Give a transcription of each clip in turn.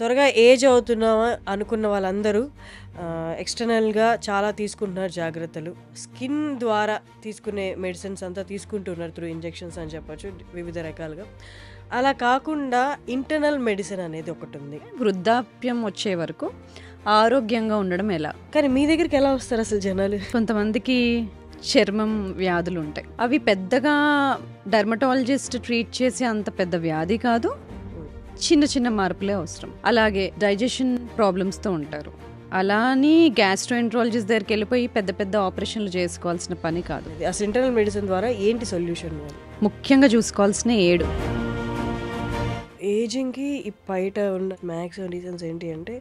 త్వరగా ఏజ్ అవుతున్నామా అనుకున్న వాళ్ళందరూ ఎక్స్టర్నల్గా చాలా తీసుకుంటున్నారు జాగ్రత్తలు. స్కిన్ ద్వారా తీసుకునే మెడిసిన్స్ అంతా తీసుకుంటున్నారు త్రూ ఇంజెక్షన్స్ అని చెప్పొచ్చు వివిధ రకాలుగా. అలా కాకుండా ఇంటర్నల్ మెడిసిన్ అనేది ఒకటి ఉంది. వృద్ధాప్యం వచ్చే వరకు ఆరోగ్యంగా ఉండడం ఎలా? కానీ మీ దగ్గరికి ఎలా వస్తారు అసలు జనాలు? కొంతమందికి చర్మం వ్యాధులు ఉంటాయి. అవి పెద్దగా డర్మటాలజిస్ట్ ట్రీట్ చేసే అంత పెద్ద వ్యాధి కాదు, చిన్న చిన్న మార్పులే అవసరం. అలాగే డైజెషన్ ప్రాబ్లమ్స్తో ఉంటారు. అలా అని గ్యాస్ట్రోఎంట్రాలజిస్ట్ దగ్గరికి వెళ్ళిపోయి పెద్ద పెద్ద ఆపరేషన్లు చేసుకోవాల్సిన పని కాదు. అసలు ఇంటర్నల్ మెడిసిన్ ద్వారా ఏంటి సొల్యూషన్? ముఖ్యంగా చూసుకోవాల్సిన 7 ఏజింగ్కి బయట ఉన్న మ్యాక్సిమం రీజన్స్ ఏంటి అంటే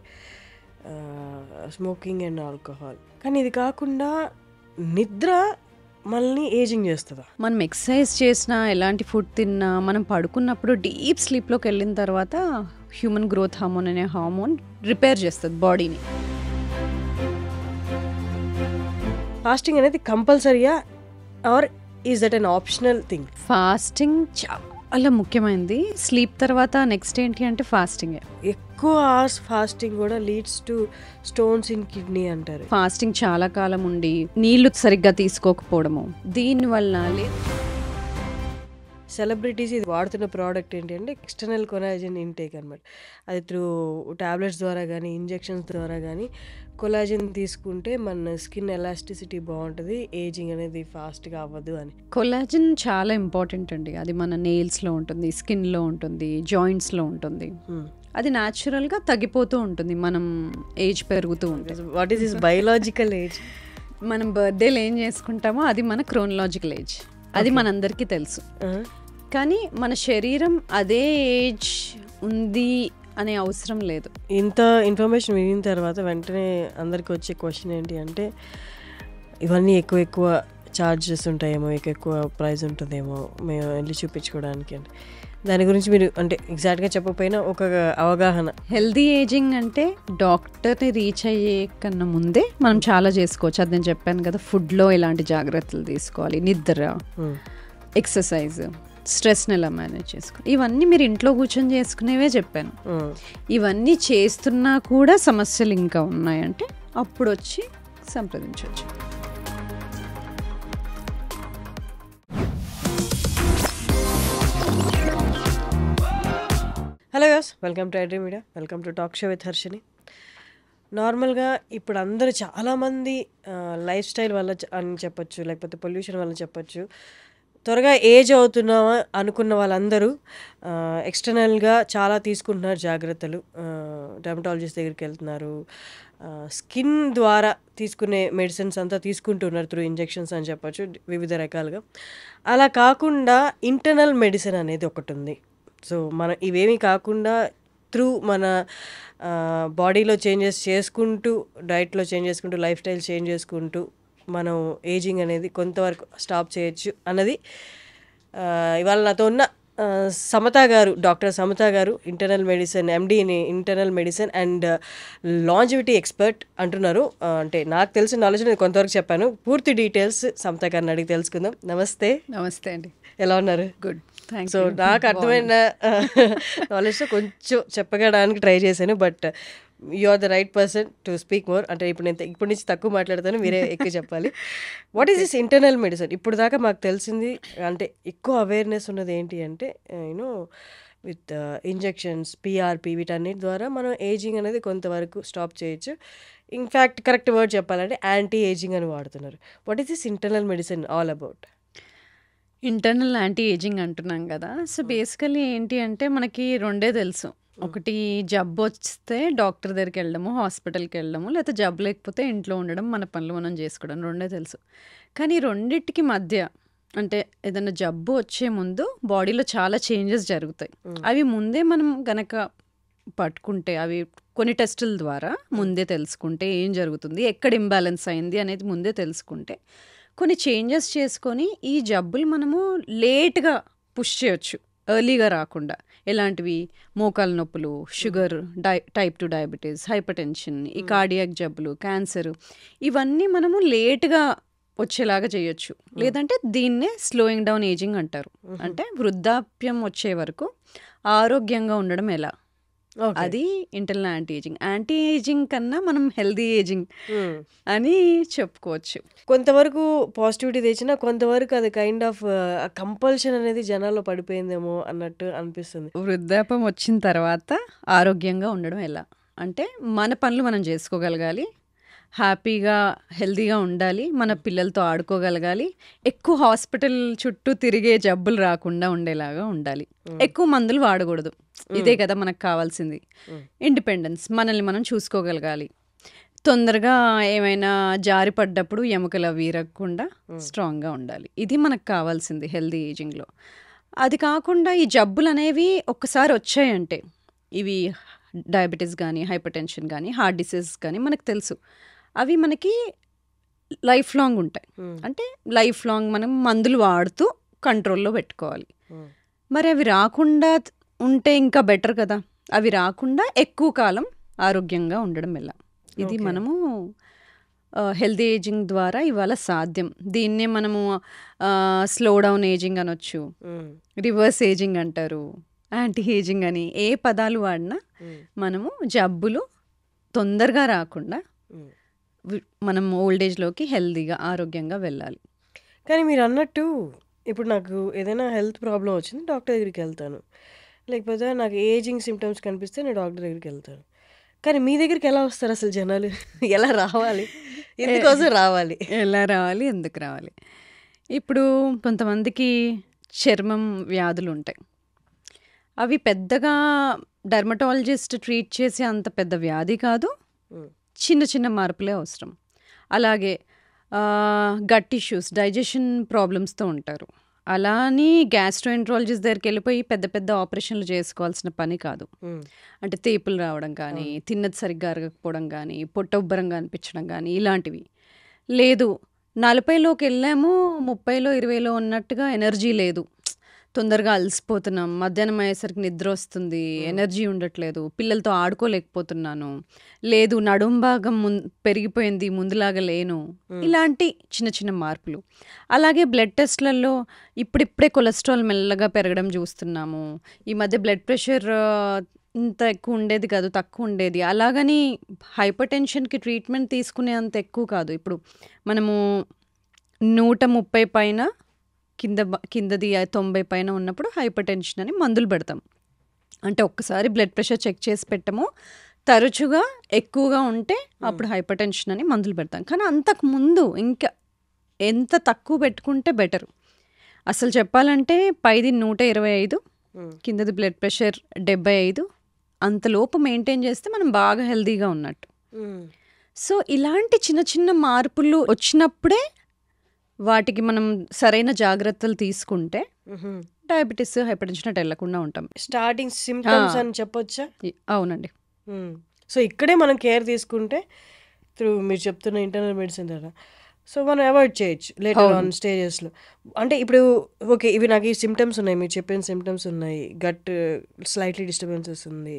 స్మోకింగ్ అండ్ ఆల్కహాల్. కానీ ఇది కాకుండా నిద్ర మనల్ని ఏజింగ్ చేస్తుందా? మనం ఎక్సర్సైజ్ చేసినా, ఎలాంటి ఫుడ్ తిన్నా, మనం పడుకున్నప్పుడు డీప్ స్లీప్లోకి వెళ్ళిన తర్వాత హ్యూమన్ గ్రోత్ హార్మోన్ అనే హార్మోన్ రిపేర్ చేస్తుంది బాడీని. ఫాస్టింగ్ అనేది కంపల్సరీయా or is that an optional thing? Fasting చాలా ముఖ్యమైనది. స్లీప్ తర్వాత నెక్స్ట్ ఏంటి అంటే ఫాస్టింగే. ఎక్కువ అవర్స్ ఫాస్టింగ్ కూడా leads to stones in kidney అంటారు. ఫాస్టింగ్ చాలా కాలం ఉండి నీళ్లు సరిగ్గా తీసుకోకపోవడము, దీనివల్ల సెలబ్రిటీస్ ఇది వాడుతున్న ప్రోడక్ట్ ఏంటి అంటే ఎక్స్టర్నల్ కొలాజిన్ ఇంటేక్ అనమాట. అది త్రూ టాబ్లెట్స్ ద్వారా కానీ ఇంజెక్షన్స్ ద్వారా కానీ కొలాజిన్ తీసుకుంటే మన స్కిన్ ఎలాస్టిసిటీ బాగుంటుంది, ఏజింగ్ అనేది ఫాస్ట్గా అవ్వదు అని. కొలాజిన్ చాలా ఇంపార్టెంట్ అండి. అది మన నెయిల్స్లో ఉంటుంది, స్కిన్లో ఉంటుంది, జాయింట్స్లో ఉంటుంది. అది న్యాచురల్గా తగ్గిపోతూ ఉంటుంది మనం ఏజ్ పెరుగుతూ ఉంటుంది. What is this biological age? మనం బర్త్డేలు ఏం చేసుకుంటామో అది మన క్రోనలాజికల్ ఏజ్. అది మనందరికీ తెలుసు. కానీ మన శరీరం అదే ఏజ్ ఉంది అనే అవసరం లేదు. ఇంత ఇన్ఫర్మేషన్ వినిన తర్వాత వెంటనే అందరికి వచ్చే క్వశ్చన్ ఏంటి అంటే ఇవన్నీ ఎక్కువ ఛార్జెస్ ఉంటాయేమో, ఎక్కువ ప్రైస్ ఉంటుందేమో మేము వెళ్ళి చూపించుకోవడానికి అంటే దాని గురించి మీరు అంటే ఎగ్జాక్ట్గా చెప్పకపోయినా ఒక అవగాహన. హెల్దీ ఏజింగ్ అంటే డాక్టర్ని రీచ్ అయ్యే కన్నా ముందే మనం చాలా చేసుకోవచ్చు. అది నేను చెప్పాను కదా, ఫుడ్లో ఎలాంటి జాగ్రత్తలు తీసుకోవాలి, నిద్ర, ఎక్సర్సైజ్, స్ట్రెస్ని ఎలా మేనేజ్ చేసుకోవాలి, ఇవన్నీ మీరు ఇంట్లో కూర్చొని చేసుకునేవే చెప్పాను. ఇవన్నీ చేస్తున్నా కూడా సమస్యలు ఇంకా ఉన్నాయంటే అప్పుడు వచ్చి సంప్రదించవచ్చు. Hello guys, welcome to iDream media, welcome to talk show with Harshini. నార్మల్గా ఇప్పుడు అందరూ చాలామంది లైఫ్ స్టైల్ వల్ల అని చెప్పొచ్చు, లేకపోతే పొల్యూషన్ వల్ల చెప్పొచ్చు, త్వరగా ఏజ్ అవుతున్నామా అనుకున్న వాళ్ళందరూ ఎక్స్టర్నల్గా చాలా తీసుకుంటున్నారు జాగ్రత్తలు. డర్మటాలజిస్ట్ దగ్గరికి వెళ్తున్నారు, స్కిన్ ద్వారా తీసుకునే మెడిసిన్స్ అంతా తీసుకుంటున్నారు త్రూ ఇంజెక్షన్స్ అని చెప్పొచ్చు వివిధ రకాలుగా. అలా కాకుండా ఇంటర్నల్ మెడిసిన్ అనేది ఒకటి ఉంది. సో మనం ఇవేమీ కాకుండా త్రూ మన బాడీలో చేంజెస్ చేసుకుంటూ, డైట్లో చేంజ్ చేసుకుంటూ, లైఫ్ స్టైల్ చేంజ్ చేసుకుంటూ మనం ఏజింగ్ అనేది కొంతవరకు స్టాప్ చేయొచ్చు అన్నది ఇవాళ నాతో ఉన్న సమతా గారు, డాక్టర్ సమతా గారు, internal medicine MD in internal medicine and longevity expert అంటున్నారు. అంటే నాకు తెలిసిన నాలెడ్జ్ నేను కొంతవరకు చెప్పాను. పూర్తి డీటెయిల్స్ సమతా గారిని అడిగి తెలుసుకుందాం. నమస్తే. నమస్తే అండి, ఎలా ఉన్నారు? గుడ్. సో నాకు అర్థమైన నాలెడ్జ్తో కొంచెం చెప్పగడానికి ట్రై చేశాను, but you are the right person to speak more. అంటే ఇప్పుడు నేను ఇప్పటి నుంచి తక్కువ మాట్లాడతాను, మీరే ఎక్కువ చెప్పాలి. What is this internal medicine? ఇప్పుడు దాకా మాకు తెలిసింది అంటే ఎక్కువ అవేర్నెస్ ఉన్నది ఏంటి అంటే యూనో విత్ ఇంజెక్షన్స్, పిఆర్పి, వీటన్నిటి ద్వారా మనం ఏజింగ్ అనేది కొంతవరకు స్టాప్ చేయొచ్చు. ఇన్ఫ్యాక్ట్ కరెక్ట్ వర్డ్ చెప్పాలంటే యాంటీ ఏజింగ్ అని వాడుతున్నారు. What is this internal medicine all about? Internal anti ageing అంటున్నాం కదా. సో బేసికలీ ఏంటి అంటే మనకి రెండే తెలుసు. ఒకటి జబ్బు వస్తే డాక్టర్ దగ్గరికి వెళ్ళడము, హాస్పిటల్కి వెళ్ళడము, లేకపోతే జబ్బు లేకపోతే ఇంట్లో ఉండడం, మన పనులు మనం చేసుకోవడం, రెండే తెలుసు. కానీ రెండింటికి మధ్య అంటే ఏదైనా జబ్బు వచ్చే ముందు బాడీలో చాలా చేంజెస్ జరుగుతాయి. అవి ముందే మనం గనక పట్టుకుంటే, అవి కొన్ని టెస్టుల ద్వారా ముందే తెలుసుకుంటే ఏం జరుగుతుంది, ఎక్కడ ఇంబ్యాలెన్స్ అయింది అనేది ముందే తెలుసుకుంటే కొన్ని చేంజెస్ చేసుకొని ఈ జబ్బులు మనము లేట్గా పుష్ చేయొచ్చు, ఎర్లీగా రాకుండా. ఎలాంటివి? మోకాల నొప్పులు, sugar, type 2 diabetes, hyper tension, ఈ కార్డియాక్ జబ్బులు, క్యాన్సర్, ఇవన్నీ మనము లేట్గా వచ్చేలాగా చేయొచ్చు. లేదంటే దీన్నే స్లోయింగ్ డౌన్ ఏజింగ్ అంటారు. అంటే వృద్ధాప్యం వచ్చే వరకు ఆరోగ్యంగా ఉండడం ఎలా, ఓకే. అది internal anti ageing. Anti ageing కన్నా మనం హెల్తీ ఏజింగ్ అని చెప్పుకోవచ్చు. కొంతవరకు పాజిటివిటీ తెచ్చినా కొంతవరకు అది కైండ్ ఆఫ్ కంపల్షన్ అనేది జనాల్లో పడిపోయిందేమో అన్నట్టు అనిపిస్తుంది. వృద్ధాప్యం వచ్చిన తర్వాత ఆరోగ్యంగా ఉండడం ఎలా? అంటే మన పనులు మనం చేసుకోగలగాలి. హ్యాపీగా, హెల్తీగా ఉండాలి. మన పిల్లలతో ఆడుకోగలగాలి. ఎక్కువ హాస్పిటల్ చుట్టూ తిరిగే జబ్బులు రాకుండా ఉండేలాగా ఉండాలి. ఎక్కువ మందులు వాడకూడదు. ఇదే కదా మనకు కావాల్సింది. ఇండిపెండెన్స్, మనల్ని మనం చూసుకోగలగాలి. తొందరగా ఏమైనా జారి పడ్డప్పుడు ఎముకలు అవి విరగకుండా స్ట్రాంగ్గా ఉండాలి. ఇది మనకు కావాల్సింది హెల్తీ ఏజింగ్లో. అది కాకుండా ఈ జబ్బులు అనేవి ఒక్కసారి వచ్చాయంటే, ఇవి డయాబెటీస్ కానీ, హైపర్ టెన్షన్ కానీ, హార్ట్ డిసీజ్ కానీ మనకు తెలుసు. అవి మనకి లైఫ్ లాంగ్ ఉంటాయి. అంటే లైఫ్ లాంగ్ మనం మందులు వాడుతూ కంట్రోల్లో పెట్టుకోవాలి. మరి అవి రాకుండా ఉంటే ఇంకా బెటర్ కదా. అవి రాకుండా ఎక్కువ కాలం ఆరోగ్యంగా ఉండడం ఎలా? ఇది మనము హెల్తీ ఏజింగ్ ద్వారా ఇవాళ సాధ్యం. దీన్నే మనము స్లో డౌన్ ఏజింగ్ అనొచ్చు, రివర్స్ ఏజింగ్ అంటారు, యాంటీ ఏజింగ్ అని. ఏ పదాలు వాడినా మనము జబ్బులు తొందరగా రాకుండా మనం ఓల్డ్ ఏజ్లోకి హెల్తీగా, ఆరోగ్యంగా వెళ్ళాలి. కానీ మీరు అన్నట్టు ఇప్పుడు నాకు ఏదైనా హెల్త్ ప్రాబ్లం వచ్చింది, డాక్టర్ దగ్గరికి వెళ్తాను. లేకపోతే నాకు ఏజింగ్ సిమ్టమ్స్ కనిపిస్తే నేను డాక్టర్ దగ్గరికి వెళ్తాను. కానీ మీ దగ్గరికి ఎలా వస్తారు అసలు జనాలు? ఎలా రావాలి? ఎందుకోసం రావాలి? ఎలా రావాలి, ఎందుకు రావాలి? ఇప్పుడు కొంతమందికి చర్మం వ్యాధులు ఉంటాయి. అవి పెద్దగా డెర్మటాలజిస్ట్ ట్రీట్ చేసే అంత పెద్ద వ్యాధి కాదు. చిన్న చిన్న మార్పులే అవసరం. అలాగే గట్ ఇష్యూస్, డైజెషన్ ప్రాబ్లమ్స్తో ఉంటారు. అలా అని గ్యాస్ట్రోఎంట్రాలజిస్ట్ దగ్గరికి వెళ్ళిపోయి పెద్ద పెద్ద ఆపరేషన్లు చేసుకోవాల్సిన పని కాదు. అంటే తేపులు రావడం కానీ, తిన్నది సరిగ్గా అరగకపోవడం కానీ, పొట్ట ఉబ్బరంగా అనిపించడం కానీ, ఇలాంటివి. లేదు, 40లోకి వెళ్ళాము, 30లో 20లో ఉన్నట్టుగా ఎనర్జీ లేదు, తొందరగా అలసిపోతున్నాం, మధ్యాహ్నం అయ్యేసరికి నిద్ర వస్తుంది, ఎనర్జీ ఉండట్లేదు, పిల్లలతో ఆడుకోలేకపోతున్నాను, లేదు నడుం భాగం పెరిగిపోయింది, ముందులాగా లేను, ఇలాంటి చిన్న చిన్న మార్పులు. అలాగే బ్లడ్ టెస్ట్లలో ఇప్పుడిప్పుడే కొలెస్ట్రాల్ మెల్లగా పెరగడం చూస్తున్నాము. ఈ మధ్య బ్లడ్ ప్రెషర్ ఇంత ఎక్కువ ఉండేది కాదు, తక్కువ ఉండేది. అలాగని హైపర్ టెన్షన్కి ట్రీట్మెంట్ తీసుకునే అంత ఎక్కువ కాదు. ఇప్పుడు మనము 130 పైన, కిందది 90 పైన ఉన్నప్పుడు హైపర్ టెన్షన్ అని మందులు పెడతాం. అంటే ఒక్కసారి బ్లడ్ ప్రెషర్ చెక్ చేసి పెట్టము, తరచుగా ఎక్కువగా ఉంటే అప్పుడు హైపర్ టెన్షన్ అని మందులు పెడతాం. కానీ అంతకు ముందు ఇంకా ఎంత తక్కువ పెట్టుకుంటే బెటర్. అసలు చెప్పాలంటే పైది 125, కిందది బ్లడ్ ప్రెషర్ 75, అంతలోపు మెయింటైన్ చేస్తే మనం బాగా హెల్తీగా ఉన్నట్టు. సో ఇలాంటి చిన్న చిన్న మార్పులు వచ్చినప్పుడే వాటికి మనం సరైన జాగ్రత్తలు తీసుకుంటే డయాబెటీస్, హైపర్ టెన్షన్ అటు వెళ్లకుండా ఉంటాం. స్టార్టింగ్ సిమ్టమ్స్ అని చెప్పొచ్చా? అవునండి. సో ఇక్కడే మనం కేర్ తీసుకుంటే త్రూ మీరు చెప్తున్న ఇంటర్నల్ మెడిసిన్ ద్వారా సో మనం అవాయిడ్ చేయొచ్చు లేటర్ ఆన్ స్టేజెస్లో. అంటే ఇప్పుడు ఓకే, ఇవి నాకు ఈ సిమ్టమ్స్ ఉన్నాయి, మీరు చెప్పిన సిమ్టమ్స్ ఉన్నాయి, గట్ స్లైట్లీ డిస్టర్బెన్సెస్ ఉంది,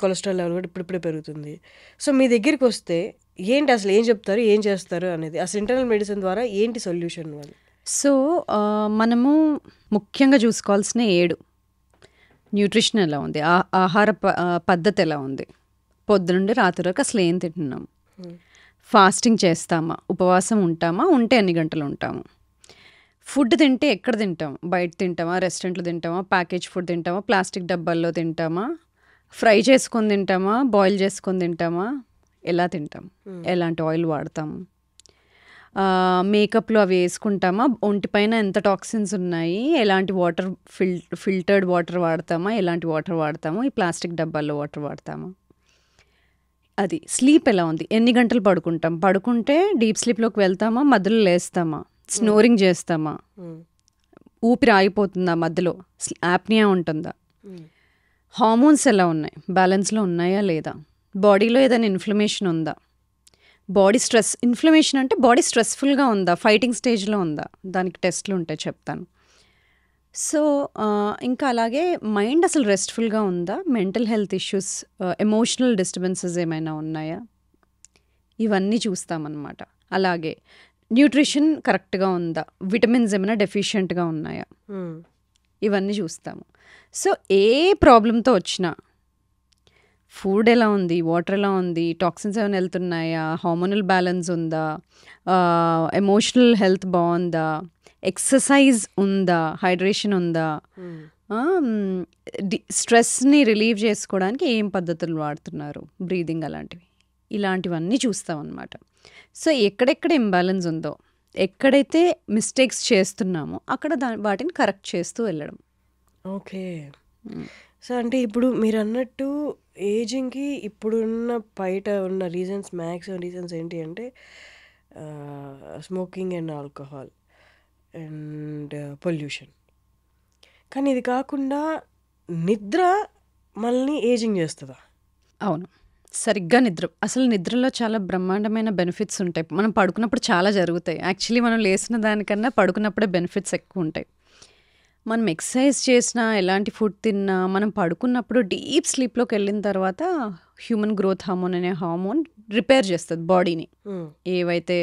కొలెస్ట్రాల్ లెవెల్ కూడా ఇప్పుడిప్పుడే పెరుగుతుంది. సో మీ దగ్గరికి వస్తే ఏంటి అసలు ఏం చెప్తారు, ఏం చేస్తారు అనేది, అసలు ఇంటర్నల్ మెడిసిన్ ద్వారా ఏంటి సొల్యూషన్ వాళ్ళు? సో మనము ముఖ్యంగా చూసుకోవాల్సిన 7 న్యూట్రిషన్ ఎలా ఉంది, ఆహార పద్ధతి ఎలా ఉంది, పొద్దునుండి రాత్రి వరకు అసలు ఏం తింటున్నాం, ఫాస్టింగ్ చేస్తామా, ఉపవాసం ఉంటామా, ఉంటే ఎన్ని గంటలు ఉంటాము, ఫుడ్ తింటే ఎక్కడ తింటాం, బయట తింటామా, రెస్టారెంట్లో తింటామా, ప్యాకేజ్ ఫుడ్ తింటామా, ప్లాస్టిక్ డబ్బాల్లో తింటామా, ఫ్రై చేసుకొని తింటామా, బాయిల్ చేసుకొని తింటామా, ఎలా తింటాం, ఎలాంటి ఆయిల్ వాడతాము, మేకప్లో అవి వేసుకుంటామా, ఒంటిపైన ఎంత టాక్సిన్స్ ఉన్నాయి, ఎలాంటి వాటర్ ఫిల్టర్డ్ వాటర్ వాడతామా, ఎలాంటి వాటర్ వాడతాము, ఈ ప్లాస్టిక్ డబ్బాల్లో వాటర్ వాడతామా, అది స్లీప్ ఎలా ఉంది, ఎన్ని గంటలు పడుకుంటాం, పడుకుంటే డీప్ స్లీప్లోకి వెళ్తామా, మధ్యలో లేస్తామా, స్నోరింగ్ చేస్తామా, ఊపిరి ఆగిపోతుందా మధ్యలో, యాప్నియా ఉంటుందా, హార్మోన్స్ ఎలా ఉన్నాయి, బ్యాలెన్స్లో ఉన్నాయా లేదా, బాడీలో ఏదైనా ఇన్ఫ్లమేషన్ ఉందా, బాడీ స్ట్రెస్, ఇన్ఫ్లమేషన్ అంటే బాడీ స్ట్రెస్ఫుల్గా ఉందా, ఫైటింగ్ స్టేజ్లో ఉందా, దానికి టెస్ట్లు ఉంటాయి చెప్తాను. సో ఇంకా అలాగే మైండ్ అసలు రెస్ట్ఫుల్గా ఉందా, mental health issues, emotional disturbances ఏమైనా ఉన్నాయా, ఇవన్నీ చూస్తామన్నమాట. అలాగే న్యూట్రిషన్ కరెక్ట్గా ఉందా, విటమిన్స్ ఏమైనా డెఫిషియెంట్గా ఉన్నాయా, ఇవన్నీ చూస్తాము. సో ఏ ప్రాబ్లంతో వచ్చినా ఫుడ్ ఎలా ఉంది, వాటర్ ఎలా ఉంది, టాక్సిన్స్ ఏమైనా వెళ్తున్నాయా, హార్మోనల్ బ్యాలెన్స్ ఉందా, ఎమోషనల్ హెల్త్ బాగుందా, ఎక్సర్సైజ్ ఉందా, హైడ్రేషన్ ఉందా, స్ట్రెస్ని రిలీవ్ చేసుకోవడానికి ఏం పద్ధతులు వాడుతున్నారు, బ్రీదింగ్ అలాంటివి, ఇలాంటివన్నీ చూస్తాం అన్నమాట. సో ఎక్కడెక్కడ ఇంబ్యాలెన్స్ ఉందో, ఎక్కడైతే మిస్టేక్స్ చేస్తున్నామో అక్కడ వాటిని కరెక్ట్ చేస్తూ వెళ్ళడం. ఓకే. సో అంటే ఇప్పుడు మీరు అన్నట్టు ఏజింగ్కి ఇప్పుడున్న బయట ఉన్న రీజన్స్, మ్యాక్సిమం రీజన్స్ ఏంటి అంటే smoking and alcohol and pollution. కానీ ఇది కాకుండా నిద్ర మనల్ని ఏజింగ్ చేస్తుందా? అవును, సరిగ్గా నిద్ర. అసలు నిద్రలో చాలా బ్రహ్మాండమైన బెనిఫిట్స్ ఉంటాయి. మనం పడుకున్నప్పుడు చాలా జరుగుతాయి. యాక్చువల్లీ మనం లేచిన దానికన్నా పడుకున్నప్పుడే బెనిఫిట్స్ ఎక్కువ ఉంటాయి. మనం ఎక్సర్సైజ్ చేసినా, ఎలాంటి ఫుడ్ తిన్నా, మనం పడుకున్నప్పుడు డీప్ స్లీప్లోకి వెళ్ళిన తర్వాత హ్యూమన్ గ్రోత్ హార్మోన్ అనే హార్మోన్ రిపేర్ చేస్తుంది బాడీని. ఏవైతే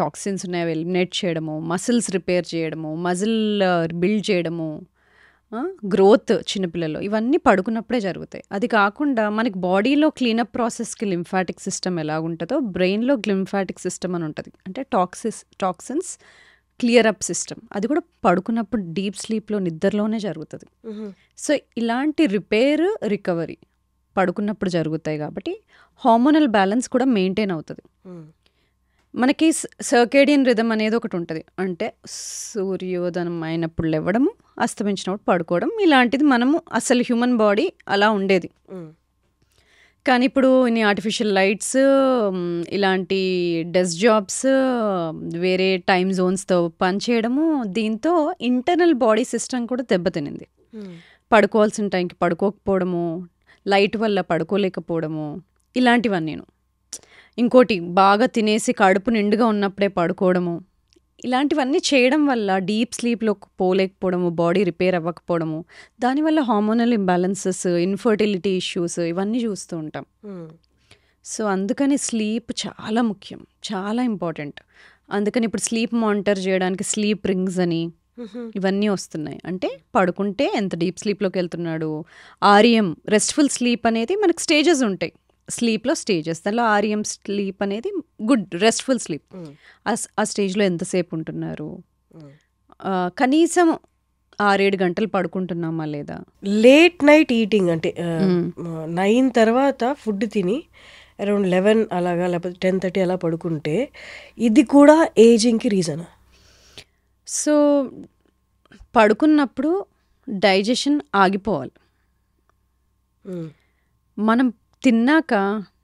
టాక్సిన్స్ ఉన్నాయో ఎలిమినేట్ చేయడము, మసిల్స్ రిపేర్ చేయడము, మజిల్ బిల్డ్ చేయడము, గ్రోత్ చిన్నపిల్లలు, ఇవన్నీ పడుకున్నప్పుడే జరుగుతాయి. అది కాకుండా మనకి బాడీలో క్లీనప్ ప్రాసెస్కి లింఫాటిక్ సిస్టమ్ ఎలా ఉంటుందో బ్రెయిన్లో లింఫాటిక్ సిస్టమ్ అని ఉంటుంది. అంటే టాక్సిన్స్ క్లియర్ అప్ సిస్టమ్, అది కూడా పడుకున్నప్పుడు డీప్ స్లీప్లో నిద్రలోనే జరుగుతుంది. సో ఇలాంటి రిపేర్, రికవరీ పడుకున్నప్పుడు జరుగుతాయి కాబట్టి హార్మోనల్ బ్యాలెన్స్ కూడా మెయింటైన్ అవుతుంది. మనకి సర్కేడియన్ రిథమ్ అనేది ఒకటి ఉంటుంది. అంటే సూర్యోదయం అయినప్పుడు లేవడము, అస్తమించినప్పుడు పడుకోవడం, ఇలాంటిది మనము అసలు హ్యూమన్ బాడీ అలా ఉండేది. కానీ ఇప్పుడు ఇన్ని ఆర్టిఫిషియల్ లైట్స్, ఇలాంటి డెస్క్ జాబ్స్, వేరే టైమ్ జోన్స్తో పనిచేయడము, దీంతో ఇంటర్నల్ బాడీ సిస్టమ్ కూడా దెబ్బతినింది. పడుకోవాల్సిన టైంకి పడుకోకపోవడము, లైట్ వల్ల పడుకోలేకపోవడము, ఇలాంటివన్నీ. ఇంకోటి, బాగా తినేసి కడుపు నిండుగా ఉన్నప్పుడే పడుకోవడము, ఇలాంటివన్నీ చేయడం వల్ల డీప్ స్లీప్లో పోలేకపోవడము, బాడీ రిపేర్ అవ్వకపోవడము, దానివల్ల హార్మోనల్ ఇంబ్యాలెన్సెస్, ఇన్ఫర్టిలిటీ ఇష్యూస్, ఇవన్నీ చూస్తూ ఉంటాం. సో అందుకని స్లీప్ చాలా ముఖ్యం, చాలా ఇంపార్టెంట్. అందుకని ఇప్పుడు స్లీప్ మానిటర్ చేయడానికి స్లీప్ రింగ్స్ అని ఇవన్నీ వస్తున్నాయి. అంటే పడుకుంటే ఎంత డీప్ స్లీప్లోకి వెళ్తున్నాడు, ఆర్ఎం రెస్ట్ఫుల్ స్లీప్ అనేది మనకి స్టేజెస్ ఉంటాయి. స్లీప్లో స్టేజెస్, దానిలో ఆర్ఎం స్లీప్ అనేది గుడ్ రెస్ట్ఫుల్ స్లీప్. ఆ స్టేజ్లో ఎంతసేపు ఉంటున్నారు, కనీసం 6-7 గంటలు పడుకుంటున్నామా లేదా. లేట్ నైట్ ఈటింగ్ అంటే 9 తర్వాత ఫుడ్ తిని అరౌండ్ 11 అలాగా, లేకపోతే 10:30 అలా పడుకుంటే ఇది కూడా ఏజింగ్కి రీజనా? సో పడుకున్నప్పుడు డైజెషన్ ఆగిపోవాలి. మనం తిన్నాక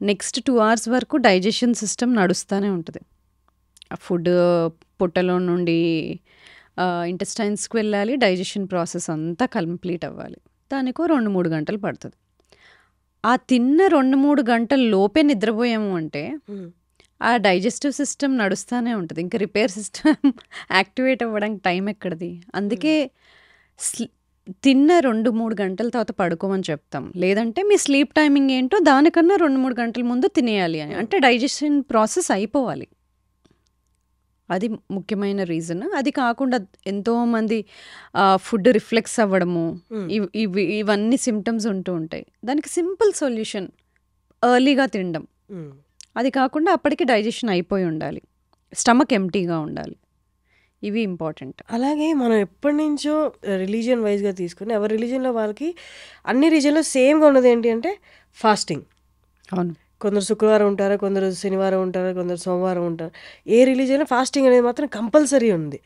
నెక్స్ట్ 2 hours వరకు డైజెషన్ సిస్టమ్ నడుస్తూనే ఉంటుంది. ఆ ఫుడ్ పొట్టలో నుండి ఇంటెస్టైన్స్కి వెళ్ళాలి, డైజెషన్ ప్రాసెస్ అంతా కంప్లీట్ అవ్వాలి. దానికో 2-3 గంటలు పడుతుంది. ఆ తిన్న 2-3 గంటల లోపే నిద్రపోయాము అంటే ఆ డైజెస్టివ్ సిస్టమ్ నడుస్తూనే ఉంటుంది. ఇంకా రిపేర్ సిస్టమ్ యాక్టివేట్ అవ్వడానికి టైం ఎక్కడిది. అందుకే తిన్న 2-3 గంటల తర్వాత పడుకోమని చెప్తాం. లేదంటే మీ స్లీప్ టైమింగ్ ఏంటో దానికన్నా 2-3 గంటల ముందు తినేయాలి అని. అంటే డైజెషన్ ప్రాసెస్ అయిపోవాలి. అది ముఖ్యమైన రీజన్. అది కాకుండా ఎంతోమంది ఫుడ్ రిఫ్లెక్స్ అవ్వడము, ఇవన్నీ సిమ్టమ్స్ ఉంటూ ఉంటాయి. దానికి సింపుల్ సొల్యూషన్ ఎర్లీగా తినడం. అది కాకుండా అప్పటికి డైజెషన్ అయిపోయి ఉండాలి, స్టమక్ ఎంప్టీగా ఉండాలి. ఇవి ఇంపార్టెంట్. అలాగే మనం ఎప్పటి నుంచో రిలీజియన్ వైజ్గా తీసుకుని ఎవరి రిలీజియన్లో వాళ్ళకి అన్ని రిలీజియన్లో సేమ్గా ఉన్నది ఏంటి అంటే ఫాస్టింగ్. అవును, కొందరు శుక్రవారం ఉంటారు, కొందరు శనివారం ఉంటారు, కొందరు సోమవారం ఉంటారు. ఏ రిలీజియన్లో ఫాస్టింగ్ అనేది మాత్రం కంపల్సరీ ఉంది.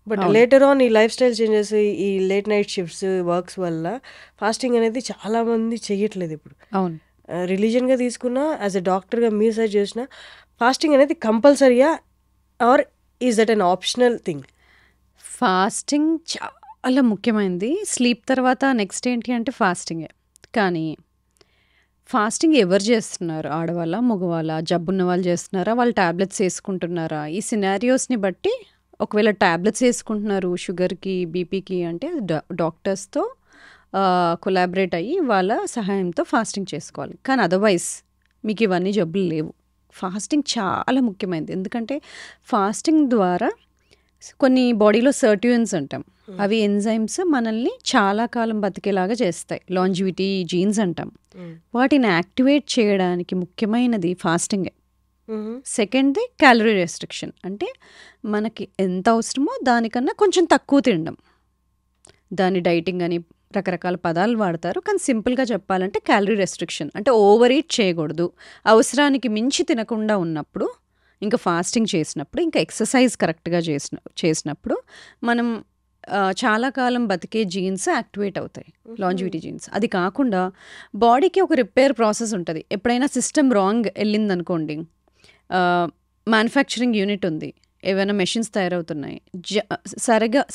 బట్ లేటర్ ఆన్ ఈ లైఫ్ స్టైల్ చేంజెస్, ఈ లేట్ నైట్ షిఫ్ట్స్, వర్క్స్ వల్ల ఫాస్టింగ్ అనేది చాలామంది చెయ్యట్లేదు ఇప్పుడు. అవును, రిలీజియన్గా తీసుకున్నా, యాజ్ ఎ డాక్టర్గా మీరు సజెస్ట్ చేసిన ఫాస్టింగ్ అనేది కంపల్సరీయా or is that an optional thing? Fasting చాలా ముఖ్యమైనది. స్లీప్ తర్వాత నెక్స్ట్ ఏంటి అంటే ఫాస్టింగే. కానీ ఫాస్టింగ్ ఎవరు చేస్తున్నారు? ఆడవాళ్ళ, మగవాళ్ళ, జబ్బున్న వాళ్ళు చేస్తున్నారా, వాళ్ళు ట్యాబ్లెట్స్ వేసుకుంటున్నారా? ఈ సినారియోస్ని బట్టి ఒకవేళ ట్యాబ్లెట్స్ వేసుకుంటున్నారు షుగర్కి, బీపీకి అంటే డాక్టర్స్తో కొలాబరేట్ అయ్యి వాళ్ళ సహాయంతో ఫాస్టింగ్ చేసుకోవాలి. కానీ అదర్వైజ్ మీకు ఇవన్నీ జబ్బులు లేవు, ఫాస్టింగ్ చాలా ముఖ్యమైనది. ఎందుకంటే ఫాస్టింగ్ ద్వారా కొన్ని బాడీలో సర్ట్యూన్స్ అంటాం. అవి ఎంజైమ్స్ మనల్ని చాలా కాలం బతికేలాగా చేస్తాయి. లాంజివిటీ జీన్స్ అంటాం. వాటిని యాక్టివేట్ చేయడానికి ముఖ్యమైనది ఫాస్టింగే. సెకండ్ది క్యాలరీ రెస్ట్రిక్షన్, అంటే మనకి ఎంత అవసరమో దానికన్నా కొంచెం తక్కువ తినడం. దాని డైటింగ్ అని రకరకాల పదాలు వాడతారు, కానీ సింపుల్గా చెప్పాలంటే క్యాలరీ రెస్ట్రిక్షన్ అంటే ఓవర్ ఈట్ చేయకూడదు. అవసరానికి మించి తినకుండా ఉన్నప్పుడు, ఇంకా ఫాస్టింగ్ చేసినప్పుడు, ఇంకా ఎక్సర్సైజ్ కరెక్ట్గా చేసినప్పుడు మనం చాలా కాలం బతికే జీన్స్ యాక్టివేట్ అవుతాయి, లాంజివిటీ జీన్స్. అది కాకుండా బాడీకి ఒక రిపేర్ ప్రాసెస్ ఉంటుంది. ఎప్పుడైనా సిస్టమ్ రాంగ్ వెళ్ళిందనుకోండి, మ్యానుఫ్యాక్చరింగ్ యూనిట్ ఉంది, ఏవైనా మెషిన్స్ తయారవుతున్నాయి,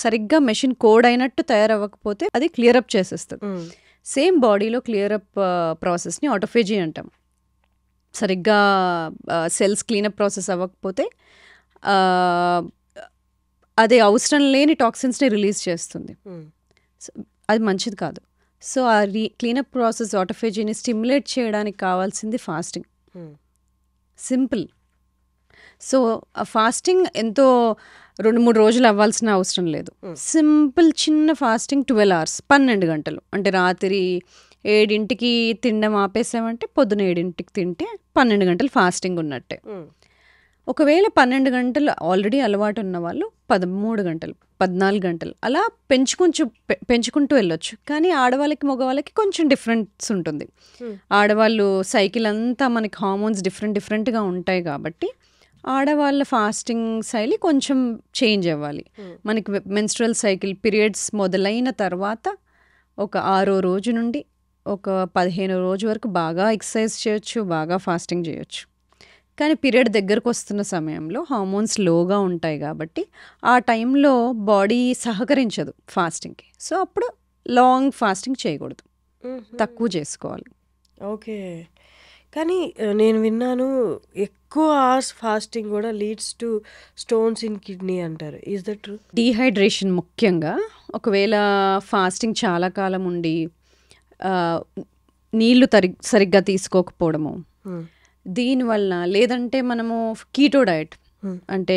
సరిగ్గా మెషిన్ కోడ్ అయినట్టు తయారవ్వకపోతే అది క్లియరప్ చేసేస్తుంది. సేమ్ బాడీలో క్లియరప్ ప్రాసెస్ని ఆటోఫేజీ అంటాం. సరిగ్గా సెల్స్ క్లీనప్ ప్రాసెస్ అవ్వకపోతే అది అవసరం లేని టాక్సిన్స్ని రిలీజ్ చేస్తుంది. అది మంచిది కాదు. సో ఆ క్లీనప్ ప్రాసెస్ ఆటోఫేజీని స్టిమ్యులేట్ చేయడానికి కావాల్సింది ఫాస్టింగ్. సింపుల్. సో ఆ ఫాస్టింగ్ ఎంతో 2-3 రోజులు అవ్వాల్సిన అవసరం లేదు. సింపుల్ చిన్న ఫాస్టింగ్ 12 hours, 12 గంటలు. అంటే రాత్రి 7ంటికి తినడం ఆపేసామంటే పొద్దున 7ంటికి తింటే 12 గంటలు ఫాస్టింగ్ ఉన్నట్టే. ఒకవేళ 12 గంటలు ఆల్రెడీ అలవాటు ఉన్న వాళ్ళు 13 గంటలు, 14 గంటలు అలా పెంచుకుంటూ వెళ్ళొచ్చు. కానీ ఆడవాళ్ళకి మగవాళ్ళకి కొంచెం డిఫరెన్స్ ఉంటుంది. ఆడవాళ్ళు సైకిల్ అంతా మనకి హార్మోన్స్ డిఫరెంట్గా ఉంటాయి కాబట్టి ఆడవాళ్ళ ఫాస్టింగ్ శైలి కొంచెం చేంజ్ అవ్వాలి. మనకి మెన్స్ట్రువల్ సైకిల్ పీరియడ్స్ మొదలైన తర్వాత ఒక 6వ రోజు నుండి ఒక 15వ రోజు వరకు బాగా ఎక్సర్సైజ్ చేయొచ్చు, బాగా ఫాస్టింగ్ చేయొచ్చు. కానీ పీరియడ్ దగ్గరకు వస్తున్న సమయంలో హార్మోన్స్ లోగా ఉంటాయి కాబట్టి ఆ టైంలో బాడీ సహకరించదు ఫాస్టింగ్కి. సో అప్పుడు లాంగ్ ఫాస్టింగ్ చేయకూడదు, తక్కువ చేసుకోవాలి. ఓకే. కానీ నేను విన్నాను ఎక్కువ అవర్స్ ఫాస్టింగ్ కూడా leads to stones in kidney అంటారు. Is that true? డీహైడ్రేషన్ ముఖ్యంగా. ఒకవేళ ఫాస్టింగ్ చాలా కాలం ఉండి నీళ్లు సరిగ్గా తీసుకోకపోవడము, దీనివల్ల, లేదంటే మనము కీటో డయట్ అంటే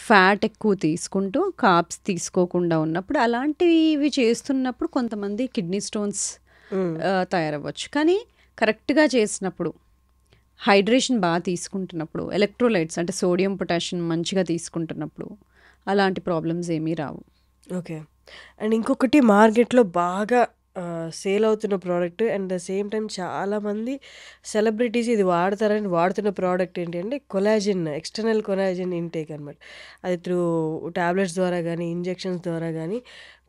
ఫ్యాట్ ఎక్కువ తీసుకుంటూ కార్బ్స్ తీసుకోకుండా ఉన్నప్పుడు, అలాంటివి చేస్తున్నప్పుడు కొంతమంది కిడ్నీ స్టోన్స్ తయారవ్వచ్చు. కానీ కరెక్ట్గా చేసినప్పుడు, హైడ్రేషన్ బాగా తీసుకుంటున్నప్పుడు, ఎలక్ట్రోలైట్స్ అంటే సోడియం పొటాషియం మంచిగా తీసుకుంటున్నప్పుడు అలాంటి ప్రాబ్లమ్స్ ఏమీ రావు. ఓకే. అండ్ ఇంకొకటి మార్కెట్లో బాగా సేల్ అవుతున్న product and the same time చాలామంది సెలబ్రిటీస్ ఇది వాడతారని వాడుతున్న ప్రోడక్ట్ ఏంటి అంటే కొలాజిన్, ఎక్స్టర్నల్ కొలాజిన్ ఇంటేక్ అనమాట. అది త్రూ టాబ్లెట్స్ ద్వారా కానీ ఇంజెక్షన్స్ ద్వారా కానీ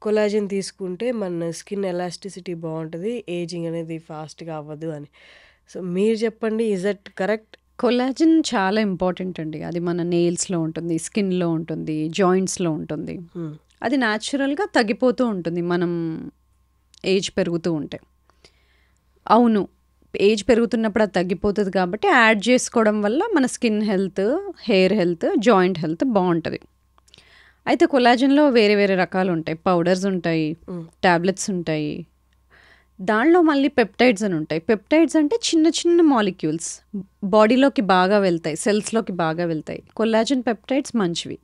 కొలాజిన్ తీసుకుంటే మన స్కిన్ ఎలాస్టిసిటీ బాగుంటుంది, ఏజింగ్ అనేది ఫాస్ట్గా అవ్వదు అని. సో మీరు చెప్పండి, ఇజ్ దట్ కరెక్ట్? కొలాజిన్ చాలా ఇంపార్టెంట్ అండి. అది మన నెయిల్స్లో ఉంటుంది, స్కిన్లో ఉంటుంది, జాయింట్స్లో ఉంటుంది. అది న్యాచురల్గా తగ్గిపోతూ ఉంటుంది మనం ఏజ్ పెరుగుతూ ఉంటే. అవును, ఏజ్ పెరుగుతున్నప్పుడు అది తగ్గిపోతుంది కాబట్టి యాడ్ చేసుకోవడం వల్ల మన skin health, hair health, joint health బాగుంటుంది. అయితే కొలాజిన్లో వేరే వేరే రకాలు ఉంటాయి. పౌడర్స్ ఉంటాయి, టాబ్లెట్స్ ఉంటాయి. దానిలో మళ్ళీ పెప్టైడ్స్ అని ఉంటాయి. పెప్టైడ్స్ అంటే చిన్న చిన్న మాలిక్యూల్స్ బాడీలోకి బాగా వెళ్తాయి, సెల్స్లోకి బాగా వెళ్తాయి. కొలాజిన్ పెప్టైడ్స్ మంచివి.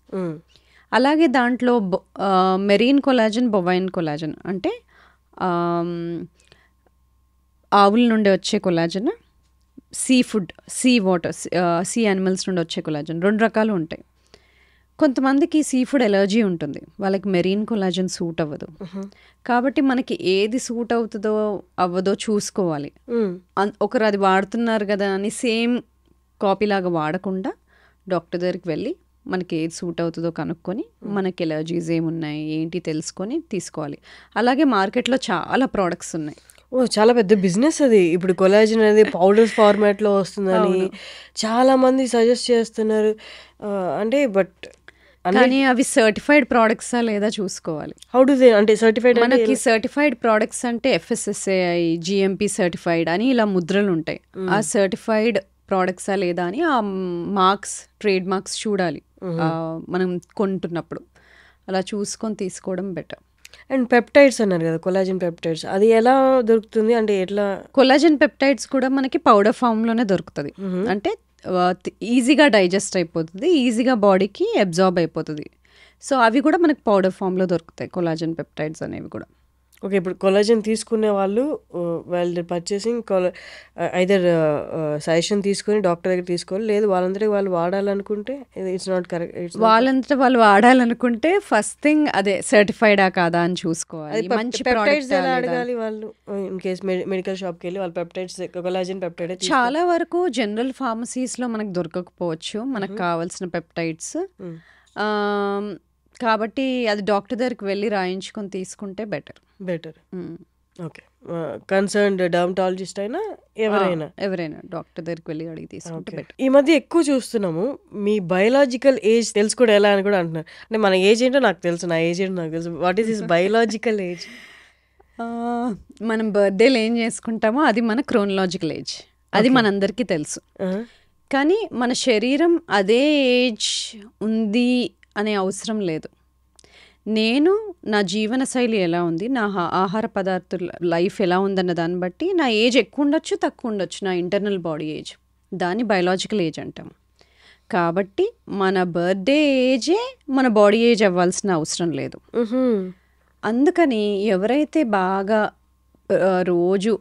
అలాగే దాంట్లో మెరీన్ కొలాజిన్, బొవైన్ కొలాజిన్ అంటే ఆవుల నుండి వచ్చే collagen, sea food, sea water, sea animals నుండి వచ్చే కొలాజిన్, 2 రకాలు ఉంటాయి. కొంతమందికి సీ ఫుడ్ ఎలర్జీ ఉంటుంది, వాళ్ళకి మెరీన్ కొలాజిన్ సూట్ అవ్వదు. కాబట్టి మనకి ఏది సూట్ అవుతుందో అవ్వదో చూసుకోవాలి. ఒకరు అది వాడుతున్నారు కదా అని సేమ్ కాపీలాగా వాడకుండా డాక్టర్ దగ్గరికి వెళ్ళి మనకి ఏది సూట్ అవుతుందో కనుక్కొని, మనకి ఎలర్జీస్ ఏమున్నాయి ఏంటి తెలుసుకొని తీసుకోవాలి. అలాగే మార్కెట్లో చాలా ప్రోడక్ట్స్ ఉన్నాయి. చాలా పెద్ద బిజినెస్ అది. ఇప్పుడు కొలాజిన్ అనేది పౌడర్స్ ఫార్మాట్లో వస్తుందని చాలామంది సజెస్ట్ చేస్తున్నారు. అంటే బట్ కానీ అవి సర్టిఫైడ్ ప్రోడక్ట్సా లేదా చూసుకోవాలి. హౌ డు దే, అంటే సర్టిఫైడ్, మనకి సర్టిఫైడ్ ప్రోడక్ట్స్ అంటే FSSAI, GMP సర్టిఫైడ్ అని ఇలా ముద్రలు ఉంటాయి. ఆ సర్టిఫైడ్ ప్రోడక్ట్సా లేదా అని ఆ మార్క్స్, ట్రేడ్ మార్క్స్ చూడాలి మనం కొంటున్నప్పుడు. అలా చూసుకొని తీసుకోవడం బెటర్. అండ్ పెప్టైడ్స్ అన్నారు కదా, కొలాజిన్ పెప్టైడ్స్, అది ఎలా దొరుకుతుంది? అంటే ఎట్లా? కొలాజిన్ పెప్టైడ్స్ కూడా మనకి పౌడర్ ఫామ్లోనే దొరుకుతుంది. అంటే ఈజీగా డైజెస్ట్ అయిపోతుంది, ఈజీగా బాడీకి అబ్జార్బ్ అయిపోతుంది. సో అవి కూడా మనకు పౌడర్ ఫామ్లో దొరుకుతాయి, కొలాజన్ పెప్టైడ్స్ అనేవి కూడా. ఓకే. ఇప్పుడు కొలాజన్ తీసుకునే వాళ్ళు వాళ్ళు పర్చేసింగ్ ఐదర్ సజెషన్ తీసుకొని డాక్టర్ దగ్గర తీసుకోవాలి, లేదు వాళ్ళందరికీ వాళ్ళు వాడాలనుకుంటే ఇట్స్ నాట్ కరెక్ట్. వాళ్ళంతా వాళ్ళు వాడాలనుకుంటే ఫస్ట్ థింగ్ అదే సర్టిఫైడా కాదా అని చూసుకోవాలి. మంచి పెప్టైడ్స్ ఎలా అడగాలి వాళ్ళు? ఇన్ కేస్ మెడికల్ షాప్కి వెళ్ళి వాళ్ళు పెప్టైడ్స్ కొలాజన్ పెప్టైడ్ చాలా వరకు జనరల్ ఫార్మసీస్లో మనకు దొరకకపోవచ్చు మనకు కావాల్సిన పెప్టైడ్స్. కాబట్టి అది డాక్టర్ దగ్గరికి వెళ్ళి రాయించుకొని తీసుకుంటే బెటర్. ఓకే. కన్సర్న్డ్ డర్మటాలజిస్ట్ అయినా ఎవరైనా డాక్టర్ దగ్గరికి వెళ్ళి అడిగి తీసుకుంటే బెటర్. ఈ మధ్య ఎక్కువ చూస్తున్నాము మీ బయలాజికల్ ఏజ్ తెలుసుకోవడం ఎలా అని కూడా అంటున్నారు. అంటే మన ఏజ్ ఏంటో నాకు తెలుసు, నా ఏజ్ ఏంటో నాకు తెలుసు. What is this biological age? మనం బర్త్డేలు ఏం చేసుకుంటామో అది మన క్రోనలాజికల్ ఏజ్, అది మనందరికీ తెలుసు. కానీ మన శరీరం అదే ఏజ్ ఉంది అనే అవసరం లేదు. నేను నా జీవన శైలి ఎలా ఉంది, నా ఆహార పదార్థాల లైఫ్ ఎలా ఉందన్న దాన్ని బట్టి నా ఏజ్ ఎక్కువ ఉండొచ్చు తక్కువ ఉండొచ్చు, నా ఇంటర్నల్ బాడీ ఏజ్, దాన్ని బయలాజికల్ ఏజ్ అంటాం. కాబట్టి మన బర్త్డే ఏజే మన బాడీ ఏజ్ అవ్వాల్సిన అవసరం లేదు. అందుకని ఎవరైతే బాగా రోజు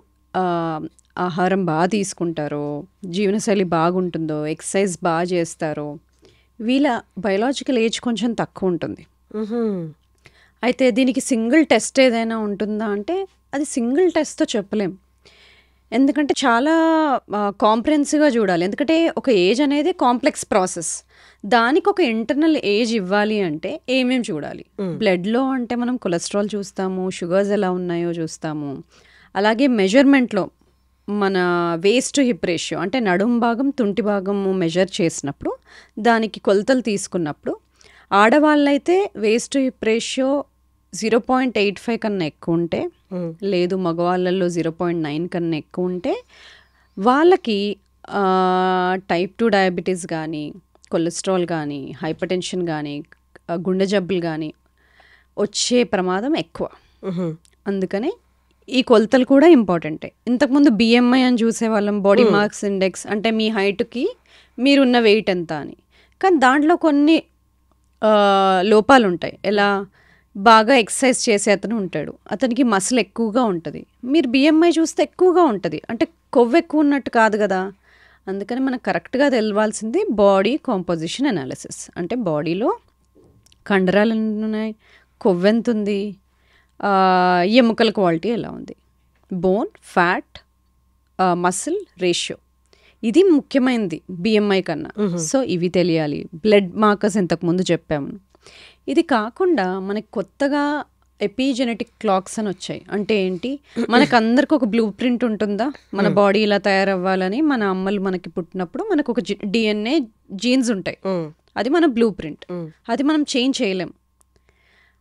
ఆహారం బాగా తీసుకుంటారో, జీవనశైలి బాగుంటుందో, ఎక్సర్సైజ్ బాగా చేస్తారో, వీళ్ళ బయలాజికల్ ఏజ్ కొంచెం తక్కువ ఉంటుంది. అయితే దీనికి సింగిల్ టెస్ట్ ఏదైనా ఉంటుందా అంటే అది సింగిల్ టెస్ట్తో చెప్పలేం. ఎందుకంటే చాలా కాంప్రహెన్సివ్గా చూడాలి. ఎందుకంటే ఒక ఏజ్ అనేది కాంప్లెక్స్ ప్రాసెస్. దానికి ఒక ఇంటర్నల్ ఏజ్ ఇవ్వాలి అంటే ఏమేమి చూడాలి? బ్లడ్లో అంటే మనం కొలెస్ట్రాల్ చూస్తాము, షుగర్స్ ఎలా ఉన్నాయో చూస్తాము. అలాగే మెజర్మెంట్లో మన వేస్ట్ టు హిప్ రేషియో అంటే నడుం భాగం తుంటి భాగము మెజర్ చేసినప్పుడు దానికి కొలతలు తీసుకున్నప్పుడు ఆడవాళ్ళైతే వేస్ట్ టు హిప్ రేషియో 0.85 కన్నా ఎక్కువ ఉంటే, లేదు మగవాళ్ళల్లో 0.9 కన్నా ఎక్కువ ఉంటే వాళ్ళకి టైప్ 2 డయాబెటీస్ కానీ, కొలెస్ట్రాల్ కానీ, హైపర్ టెన్షన్ కానీ, గుండె జబ్బులు కానీ వచ్చే ప్రమాదం ఎక్కువ. అందుకని ఈ కొలతలు కూడా ఇంపార్టెంటే. ఇంతకుముందు BMI అని చూసేవాళ్ళం, బాడీ మాస్ ఇండెక్స్, అంటే మీ హైట్కి మీరున్న వెయిట్ ఎంత అని. కానీ దాంట్లో కొన్ని లోపాలు ఉంటాయి. ఎలా? బాగా ఎక్సర్సైజ్ చేసే అతను ఉంటాడు, అతనికి మసిల్ ఎక్కువగా ఉంటుంది. మీరు BMI చూస్తే ఎక్కువగా ఉంటుంది, అంటే కొవ్వు ఎక్కువ ఉన్నట్టు కాదు కదా. అందుకని మనకు కరెక్ట్గా తెలవాల్సింది బాడీ కాంపోజిషన్ అనాలిసిస్. అంటే బాడీలో కండరాలు ఎన్ని ఉన్నాయి, కొవ్వు ఎంత ఉంది, ఎముకల క్వాలిటీ ఎలా ఉంది, బోన్, ఫ్యాట్, మసిల్ రేషియో, ఇది ముఖ్యమైనది BMI కన్నా. సో ఇవి తెలియాలి. బ్లడ్ మార్కర్స్ ఇంతకుముందు చెప్పాము. ఇది కాకుండా మనకి కొత్తగా ఎపిజెనెటిక్ క్లాక్స్ అని వచ్చాయి. అంటే ఏంటి? మనకు అందరికి ఒక బ్లూ ప్రింట్ ఉంటుందా, మన బాడీ ఇలా తయారవ్వాలని. మన అమ్మలు మనకి పుట్టినప్పుడు మనకు ఒక DNA జీన్స్ ఉంటాయి, అది మన బ్లూ ప్రింట్. అది మనం చేంజ్ చేయలేం.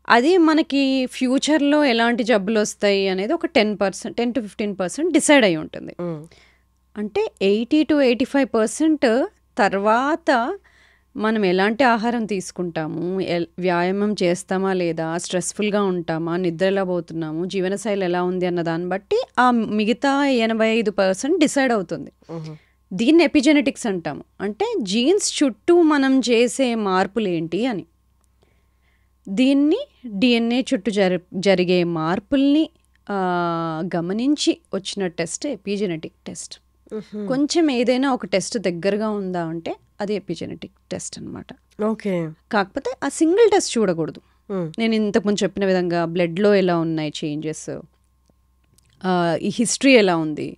అది మనకి ఫ్యూచర్లో ఎలాంటి జబ్బులు వస్తాయి అనేది ఒక 10 to 15% డిసైడ్ అయి ఉంటుంది. అంటే 80 to 85% తర్వాత మనం ఎలాంటి ఆహారం తీసుకుంటాము, వ్యాయామం చేస్తామా లేదా, స్ట్రెస్ఫుల్గా ఉంటామా, నిద్ర ఎలా పోతున్నాము, జీవనశైలి ఎలా ఉంది అన్న దాన్ని బట్టి ఆ మిగతా 85% డిసైడ్ అవుతుంది. దీన్ని ఎపిజెనెటిక్స్ అంటాము. అంటే జీన్స్ చుట్టూ మనం చేసే మార్పులు ఏంటి అని. దీన్ని DNA చుట్టూ జరిగే మార్పుల్ని గమనించి వచ్చిన టెస్ట్ ఎపిజెనెటిక్ టెస్ట్. కొంచెం ఏదైనా ఒక టెస్ట్ దగ్గరగా ఉందా అంటే అది ఎపిజెనెటిక్ టెస్ట్ అనమాట. ఓకే. కాకపోతే ఆ సింగిల్ టెస్ట్ చూడకూడదు. నేను ఇంతకుముందు చెప్పిన విధంగా బ్లడ్లో ఎలా ఉన్నాయి చేంజెస్, ఈ హిస్టరీ ఎలా ఉంది,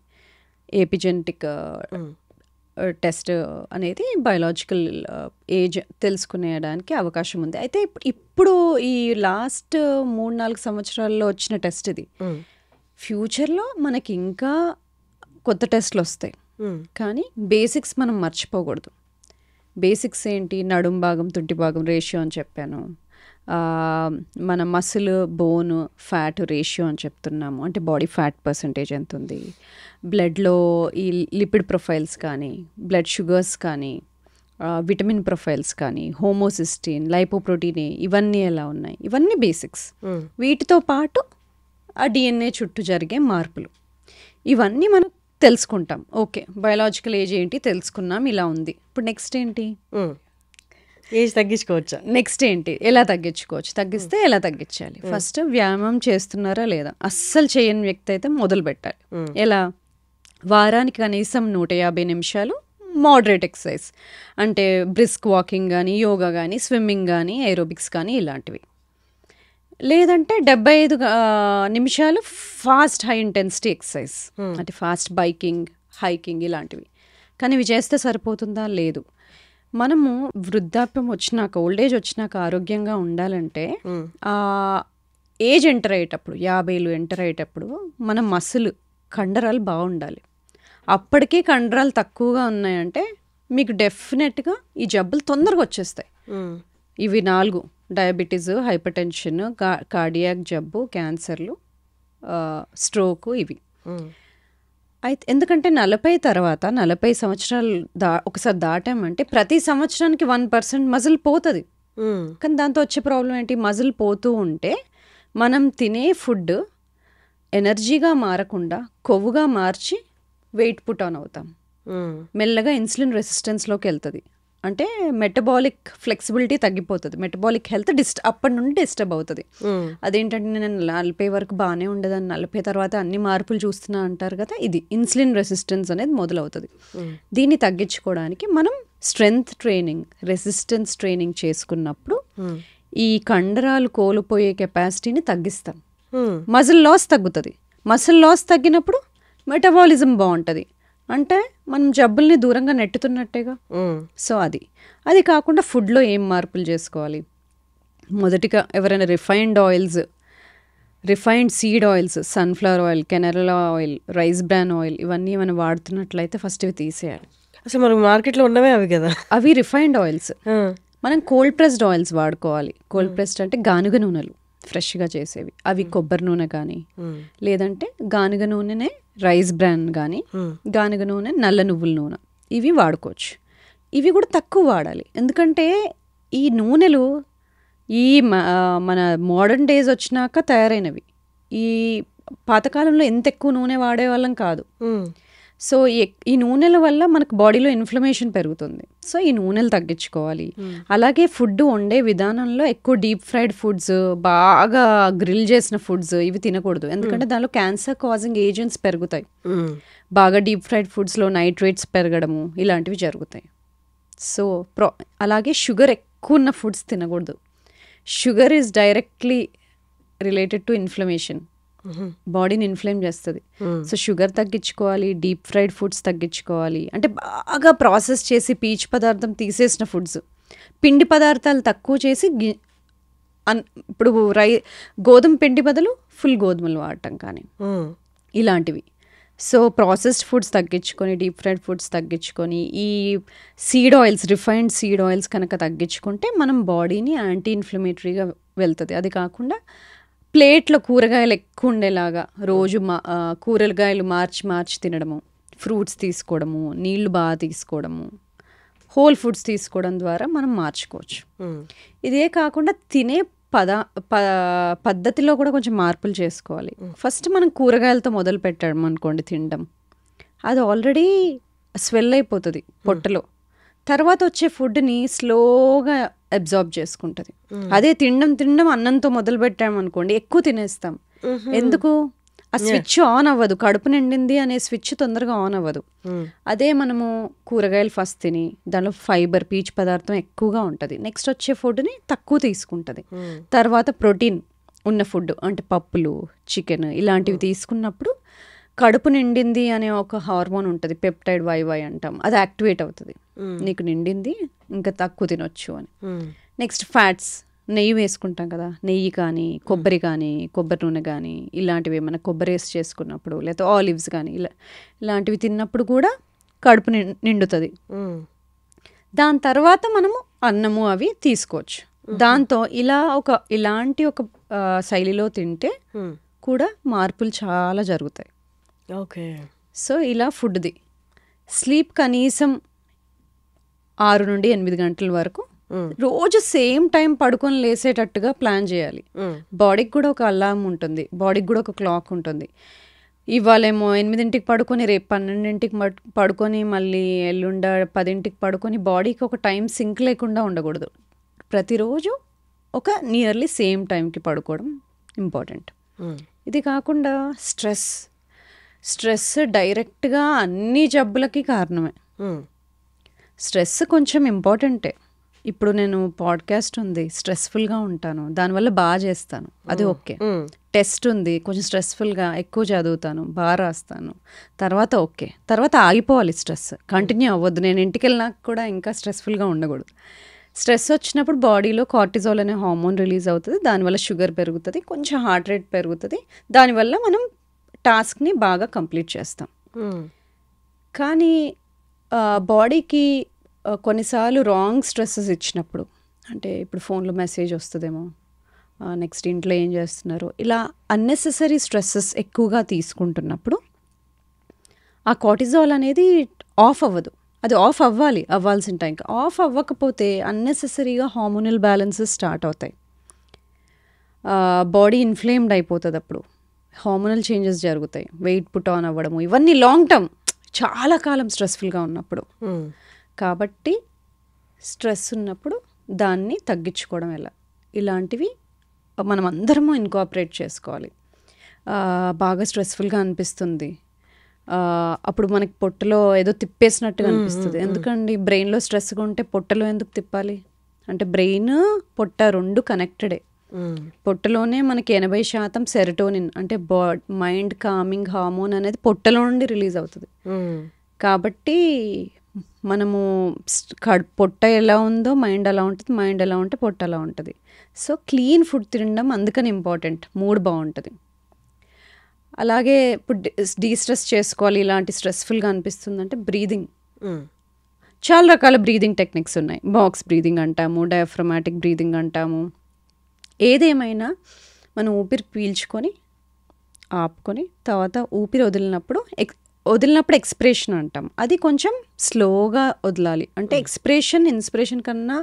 ఎపిజెనెటిక్ టెస్ట్ అనేది బయలాజికల్ ఏజ్ తెలుసుకునేయడానికి అవకాశం ఉంది. అయితే ఇప్పుడు ఈ లాస్ట్ 3-4 సంవత్సరాల్లో వచ్చిన టెస్ట్ ఇది. ఫ్యూచర్లో మనకి ఇంకా కొత్త టెస్ట్లు వస్తాయి, కానీ బేసిక్స్ మనం మర్చిపోకూడదు. బేసిక్స్ ఏంటి? నడుం భాగం తుంటి భాగం రేషియో అని చెప్పాను, మన మసిల్, బోన్, ఫ్యాట్ రేషియో అని చెప్తున్నాము, అంటే బాడీ ఫ్యాట్ పర్సంటేజ్ ఎంత ఉంది, బ్లడ్లో ఈ లిపిడ్ ప్రొఫైల్స్ కానీ, బ్లడ్ షుగర్స్ కానీ, విటమిన్ ప్రొఫైల్స్ కానీ, హోమోసిస్టిన్, లైపోప్రోటీన్, ఇవన్నీ ఎలా ఉన్నాయి, ఇవన్నీ బేసిక్స్. వీటితో పాటు ఆ DNA చుట్టూ జరిగే మార్పులు, ఇవన్నీ మనం తెలుసుకుంటాం. ఓకే, బయలాజికల్ ఏజ్ ఏంటి తెలుసుకున్నాం, ఇలా ఉంది. ఇప్పుడు నెక్స్ట్ ఏంటి? ఏజ్ తగ్గించుకోవచ్చా? నెక్స్ట్ ఏంటి, ఎలా తగ్గించుకోవచ్చు, తగ్గిస్తే ఎలా తగ్గించాలి? ఫస్ట్ వ్యాయామం చేస్తున్నారా లేదా, అస్సలు చేయని వ్యక్తి అయితే మొదలు పెట్టాలి. ఎలా? వారానికి కనీసం 150 నిమిషాలు మోడరేట్ ఎక్సర్సైజ్, అంటే బ్రిస్క్ వాకింగ్ కానీ, యోగా కానీ, స్విమ్మింగ్ కానీ, ఏరోబిక్స్ కానీ ఇలాంటివి. లేదంటే 75 నిమిషాలు ఫాస్ట్ హై ఇంటెన్సిటీ ఎక్సర్సైజ్, అంటే ఫాస్ట్ బైకింగ్, హైకింగ్ ఇలాంటివి. కానీ ఇవి చేస్తే సరిపోతుందా? లేదు. మనము వృద్ధాప్యం వచ్చినాక, ఓల్డ్ ఏజ్ వచ్చినాక ఆరోగ్యంగా ఉండాలంటే ఆ ఏజ్ ఎంటర్ అయ్యేటప్పుడు, 50 ఎంటర్ అయ్యేటప్పుడు మన మసిల్ కండరాలు బాగుండాలి. అప్పటికీ కండరాలు తక్కువగా ఉన్నాయంటే మీకు డెఫినెట్గా ఈ జబ్బులు తొందరగా వచ్చేస్తాయి. ఇవి 4: డయాబెటీస్, హైపర్ టెన్షన్, కార్డియాక్ జబ్బు, క్యాన్సర్లు, స్ట్రోకు. ఇవి అయితే ఎందుకంటే 40 తర్వాత 40 సంవత్సరాలు ఒకసారి దాటామంటే ప్రతి సంవత్సరానికి 1% మజిల్ పోతుంది. కానీ దాంతో వచ్చే ప్రాబ్లం ఏంటి? మజిల్ పోతూ ఉంటే మనం తినే ఫుడ్ ఎనర్జీగా మారకుండా కొవ్వుగా మార్చి వెయిట్ పుట్ ఆన్ అవుతాం. మెల్లగా ఇన్సులిన్ రెసిస్టెన్స్లోకి వెళ్తుంది. అంటే మెటబాలిక్ ఫ్లెక్సిబిలిటీ తగ్గిపోతుంది, మెటబాలిక్ హెల్త్ అప్పటి నుండి డిస్టర్బ్ అవుతుంది. అదేంటంటే నేను 40 వరకు బాగానే ఉండదని 40 తర్వాత అన్ని మార్పులు చూస్తున్నా అంటారు కదా, ఇది ఇన్సులిన్ రెసిస్టెన్స్ అనేది మొదలవుతుంది. దీన్ని తగ్గించుకోవడానికి మనం స్ట్రెంగ్త్ ట్రైనింగ్, రెసిస్టెన్స్ ట్రైనింగ్ చేసుకున్నప్పుడు ఈ కండరాలు కోల్పోయే కెపాసిటీని తగ్గిస్తాం. మజిల్ లాస్ తగ్గుతుంది. మసిల్ లాస్ తగ్గినప్పుడు మెటబాలిజం బాగుంటుంది, అంటే మనం జబ్బుల్ని దూరంగా నెట్టుతున్నట్టేగా. సో అది కాకుండా ఫుడ్లో ఏం మార్పులు చేసుకోవాలి? మొదటిగా ఎవరైనా refined seed oils, sunflower oil, canola oil, rice bran oil, ఇవన్నీ మనం వాడుతున్నట్లయితే ఫస్ట్ ఇవి తీసేయాలి. అసలు మనకు మార్కెట్లో ఉన్నవే అవి కదా, అవి రిఫైన్డ్ ఆయిల్స్. మనం కోల్డ్ ప్రెస్డ్ ఆయిల్స్ వాడుకోవాలి. కోల్డ్ ప్రెస్డ్ అంటే గానుగ నూనెలు, ఫ్రెష్గా చేసేవి. అవి కొబ్బరి నూనె కానీ, లేదంటే గానుగ నూనెనే రైస్ బ్రాన్ కానీ, గానుగ నూనె, నల్ల నువ్వుల నూనె, ఇవి వాడుకోవచ్చు. ఇవి కూడా తక్కువ వాడాలి, ఎందుకంటే ఈ నూనెలు మన మోడర్న్ డేస్ వచ్చినాక తయారైనవి. ఈ పాతకాలంలో ఎంత ఎక్కువ నూనె వాడేవాళ్ళం కాదు. సో ఈ నూనెల వల్ల మనకు బాడీలో ఇన్ఫ్లమేషన్ పెరుగుతుంది. సో ఈ నూనెలు తగ్గించుకోవాలి. అలాగే ఫుడ్ వండే విధానంలో ఎక్కువ డీప్ ఫ్రైడ్ ఫుడ్స్, బాగా గ్రిల్ చేసిన ఫుడ్స్ ఇవి తినకూడదు, ఎందుకంటే దానిలో క్యాన్సర్ కాజింగ్ ఏజెంట్స్ పెరుగుతాయి. బాగా డీప్ ఫ్రైడ్ ఫుడ్స్లో నైట్రేట్స్ పెరగడము ఇలాంటివి జరుగుతాయి. సో అలాగే షుగర్ ఎక్కువ ఉన్న ఫుడ్స్ తినకూడదు. Sugar is directly related to inflammation, బాడీని ఇన్ఫ్లేమ్ చేస్తుంది. సో షుగర్ తగ్గించుకోవాలి, డీప్ ఫ్రైడ్ ఫుడ్స్ తగ్గించుకోవాలి, అంటే బాగా ప్రాసెస్ చేసి పీచు పదార్థం తీసేసిన ఫుడ్స్, పిండి పదార్థాలు తక్కువ చేసి, ఇప్పుడు గోధుమ పిండి బదులు ఫుల్ గోధుమలు వాడటం కానీ ఇలాంటివి. సో ప్రాసెస్డ్ ఫుడ్స్ తగ్గించుకొని, డీప్ ఫ్రైడ్ ఫుడ్స్ తగ్గించుకొని, ఈ seed oils, refined seed oils కనుక తగ్గించుకుంటే మనం బాడీని యాంటీ ఇన్ఫ్లమేటరీగా వెళ్తుంది. అది కాకుండా ప్లేట్లో కూరగాయలు ఎక్కువ ఉండేలాగా రోజు కూరగాయలు మార్చి తినడము, ఫ్రూట్స్ తీసుకోవడము, నీళ్లు బాగా తీసుకోవడము, హోల్ ఫుడ్స్ తీసుకోవడం ద్వారా మనం మార్చుకోవచ్చు. ఇదే కాకుండా తినే పద్ధతిలో కూడా కొంచెం మార్పులు చేసుకోవాలి. ఫస్ట్ మనం కూరగాయలతో మొదలు పెట్టాం అనుకోండి తినడం, అది ఆల్రెడీ స్వెల్ అయిపోతుంది పొట్టలో. తర్వాత వచ్చే ఫుడ్ని స్లోగా అబ్జార్బ్ చేసుకుంటుంది. అదే తినడం అన్నంతో మొదలు పెట్టామనుకోండి ఎక్కువ తినేస్తాం. ఎందుకు? ఆ స్విచ్ ఆన్ అవ్వదు, కడుపు నిండింది అనే స్విచ్ తొందరగా ఆన్ అవ్వదు. అదే మనము కూరగాయలు ఫస్ట్ తిని దానిలో ఫైబర్, పీచు పదార్థం ఎక్కువగా ఉంటుంది, నెక్స్ట్ వచ్చే ఫుడ్ని తక్కువ తీసుకుంటుంది. తర్వాత ప్రోటీన్ ఉన్న ఫుడ్ అంటే పప్పులు, చికెన్ ఇలాంటివి తీసుకున్నప్పుడు కడుపు నిండింది అనే ఒక హార్మోన్ ఉంటుంది, పెప్టైడ్ వైవై అంటాం, అది యాక్టివేట్ అవుతుంది. నీకు నిండింది, ఇంకా తక్కువ తినొచ్చు అని. నెక్స్ట్ ఫ్యాట్స్, నెయ్యి వేసుకుంటాం కదా, నెయ్యి కానీ, కొబ్బరి కానీ, కొబ్బరి నూనె కానీ, ఇలాంటివి ఏమైనా కొబ్బరి వేసి చేసుకున్నప్పుడు, లేకపోతే ఆలివ్స్ కానీ ఇలాంటివి తిన్నప్పుడు కూడా కడుపు నిండుతుంది. దాని తర్వాత మనము అన్నము అవి తీసుకోవచ్చు. దాంతో ఇలాంటి ఒక శైలిలో తింటే కూడా మార్పులు చాలా జరుగుతాయి. ఓకే. సో ఇలా ఫుడ్ది. స్లీప్ కనీసం 6 నుండి 8 గంటల వరకు రోజు సేమ్ టైం పడుకొని లేసేటట్టుగా ప్లాన్ చేయాలి. బాడీకి కూడా ఒక అలారం ఉంటుంది, బాడీకి కూడా ఒక క్లాక్ ఉంటుంది. ఇవాళేమో 8కి పడుకొని రేపు 12కి పడుకొని మళ్ళీ ఎల్లుండ 10కి పడుకొని బాడీకి ఒక టైం సింక్ లేకుండా ఉండకూడదు. ప్రతిరోజు ఒక నియర్లీ సేమ్ టైంకి పడుకోవడం ఇంపార్టెంట్. ఇది కాకుండా స్ట్రెస్ డైరెక్ట్గా అన్ని జబ్బులకి కారణమే. స్ట్రెస్ కొంచెం ఇంపార్టెంటే. ఇప్పుడు నేను పాడ్కాస్ట్ ఉంది, స్ట్రెస్ఫుల్గా ఉంటాను, దానివల్ల బాగా చేస్తాను, అది ఓకే. టెస్ట్ ఉంది, కొంచెం స్ట్రెస్ఫుల్గా ఎక్కువ చదువుతాను, బాగా రాస్తాను, తర్వాత ఓకే. తర్వాత ఆగిపోవాలి, స్ట్రెస్ కంటిన్యూ అవ్వద్దు. నేను ఇంటికి వెళ్ళినాక కూడా ఇంకా స్ట్రెస్ఫుల్గా ఉండకూడదు. స్ట్రెస్ వచ్చినప్పుడు బాడీలో కార్టిజోల్ అనే హార్మోన్ రిలీజ్ అవుతుంది, దానివల్ల షుగర్ పెరుగుతుంది, కొంచెం హార్ట్ రేట్ పెరుగుతుంది, దానివల్ల మనం టాస్క్ని బాగా కంప్లీట్ చేస్తాం. కానీ బాడీకి కొన్నిసార్లు రాంగ్ స్ట్రెస్సెస్ ఇచ్చినప్పుడు, అంటే ఇప్పుడు ఫోన్లో మెసేజ్ వస్తుందేమో, నెక్స్ట్ ఇంట్లో ఏం చేస్తున్నారు, ఇలా అన్నెసెసరీ స్ట్రెస్సెస్ ఎక్కువగా తీసుకుంటున్నప్పుడు ఆ కార్టిజాల్ అనేది ఆఫ్ అవ్వదు. అది ఆఫ్ అవ్వాల్సిన టైంకి ఆఫ్ అవ్వకపోతే అన్నెసెసరీగా హార్మోనల్ బ్యాలెన్సెస్ స్టార్ట్ అవుతాయి. బాడీ ఇన్ఫ్లేమ్డ్ అయిపోతుంది, అప్పుడు హార్మోనల్ చేంజెస్ జరుగుతాయి, వెయిట్ పుట్ ఆన్ అవ్వడము, ఇవన్నీ లాంగ్ టర్మ్, చాలా కాలం స్ట్రెస్ఫుల్గా ఉన్నప్పుడు. కాబట్టి స్ట్రెస్ ఉన్నప్పుడు దాన్ని తగ్గించుకోవడం ఎలా, ఇలాంటివి మనం అందరము ఇన్కార్పొరేట్ చేసుకోవాలి. బాగా స్ట్రెస్ఫుల్గా అనిపిస్తుంది, అప్పుడు మనకి పొట్టలో ఏదో తిప్పేసినట్టుగా అనిపిస్తుంది. ఎందుకండి బ్రెయిన్లో స్ట్రెస్గా ఉంటే పొట్టలో ఎందుకు తిప్పాలి? అంటే బ్రెయిన్ పొట్ట రెండు కనెక్టెడే. పొట్టలోనే మనకి 80% సెరటోనిన్ అంటే మైండ్ కామింగ్ హార్మోన్ అనేది పొట్టలో నుండి రిలీజ్ అవుతుంది. కాబట్టి మనము పొట్ట ఎలా ఉందో మైండ్ అలా ఉంటుంది, మైండ్ ఎలా ఉంటే పొట్ట అలా ఉంటుంది. సో క్లీన్ ఫుడ్ తినడం అందుకని ఇంపార్టెంట్, మూడ్ బాగుంటుంది. అలాగే ఇప్పుడు డీస్ట్రెస్ చేసుకోవాలి, ఇలాంటి స్ట్రెస్ఫుల్గా అనిపిస్తుందంటే బ్రీదింగ్, చాలా రకాల బ్రీదింగ్ టెక్నిక్స్ ఉన్నాయి. బాక్స్ బ్రీదింగ్ అంటాము, డయాఫ్రమాటిక్ బ్రీదింగ్ అంటాము. ఏదేమైనా మనం ఊపిరి పీల్చుకొని ఆపుకొని తర్వాత ఊపిరి వదిలినప్పుడు ఎక్స్ప్రెషన్ అంటాం. అది కొంచెం స్లోగా వదలాలి. అంటే ఎక్స్ప్రెషన్ ఇన్స్పిరేషన్ కన్నా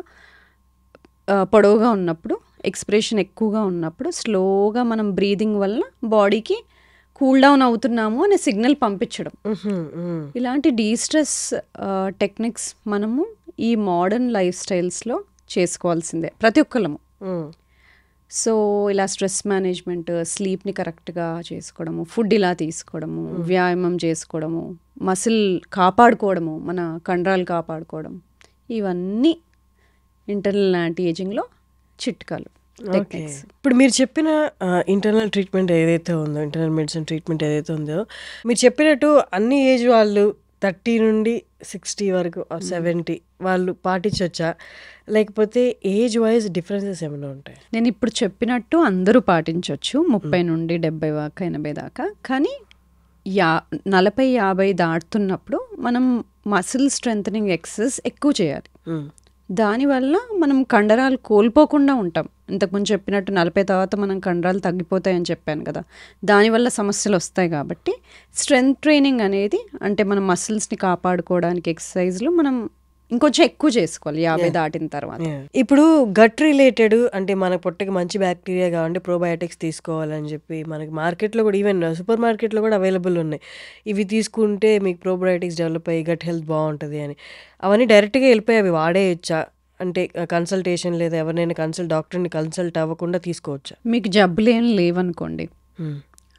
పొడవుగా ఉన్నప్పుడు, ఎక్స్ప్రెషన్ ఎక్కువగా ఉన్నప్పుడు స్లోగా మనం బ్రీదింగ్ వల్ల బాడీకి కూల్ డౌన్ అవుతున్నాము అనే సిగ్నల్ పంపించడం. ఇలాంటి డీస్ట్రెస్ టెక్నిక్స్ మనము ఈ మోడర్న్ లైఫ్ స్టైల్స్లో చేసుకోవాల్సిందే ప్రతి ఒక్కళ్ళము. సో ఇలా స్ట్రెస్ మేనేజ్మెంట్, స్లీప్ని కరెక్ట్గా చేసుకోవడము, ఫుడ్ ఇలా తీసుకోవడము, వ్యాయామం చేసుకోవడము, మసిల్ కాపాడుకోవడము, మన కండరాలు కాపాడుకోవడం, ఇవన్నీ ఇంటర్నల్ యాంటీ ఏజింగ్లో చిట్కాలు. ఇప్పుడు మీరు చెప్పిన ఇంటర్నల్ ట్రీట్మెంట్ ఏదైతే ఉందో, ఇంటర్నల్ మెడిసిన్ ట్రీట్మెంట్ ఏదైతే ఉందో, మీరు చెప్పినట్టు అన్ని ఏజ్ వాళ్ళు 30 నుండి 60 వరకు 70 వాళ్ళు పాటించవచ్చా, లేకపోతే ఏజ్ వైజ్ డిఫరెన్సెస్ ఏమైనా ఉంటాయి? నేను ఇప్పుడు చెప్పినట్టు అందరూ పాటించవచ్చు, 30 నుండి 70 దాకా 80 దాకా. కానీ 40-50 దాటుతున్నప్పుడు మనం మసిల్ స్ట్రెంథనింగ్ ఎక్సర్సైజ్ ఎక్కువ చేయాలి. దానివల్ల మనం కండరాలు కోల్పోకుండా ఉంటాం. ఇంతకుముందు చెప్పినట్టు 40 తర్వాత మనం కండరాలు తగ్గిపోతాయని చెప్పాను కదా, దానివల్ల సమస్యలు వస్తాయి. కాబట్టి స్ట్రెంగ్త్ ట్రైనింగ్ అనేది, అంటే మన మసిల్స్ని కాపాడుకోవడానికి ఎక్సర్సైజ్లు మనం ఇంకొంచెం ఎక్కువ చేసుకోవాలి 50 దాటిన తర్వాత. ఇప్పుడు గట్ రిలేటెడ్, అంటే మన పొట్టకి మంచి బ్యాక్టీరియా కావాలంటే ప్రోబయోటిక్స్ తీసుకోవాలని చెప్పి మనకి మార్కెట్లో కూడా, ఈవెన్ సూపర్ మార్కెట్లో కూడా అవైలబుల్ ఉన్నాయి. ఇవి తీసుకుంటే మీకు ప్రోబయోటిక్స్ డెవలప్ అయ్యి గట్ హెల్త్ బాగుంటుంది అని. అవన్నీ డైరెక్ట్గా వెళ్ళిపోయి అవి వాడేయచ్చా? అంటే కన్సల్టేషన్ లేదా ఎవరినైనా డాక్టర్ని కన్సల్ట్ అవ్వకుండా తీసుకోవచ్చా? మీకు జబ్బులు ఏం లేవనుకోండి,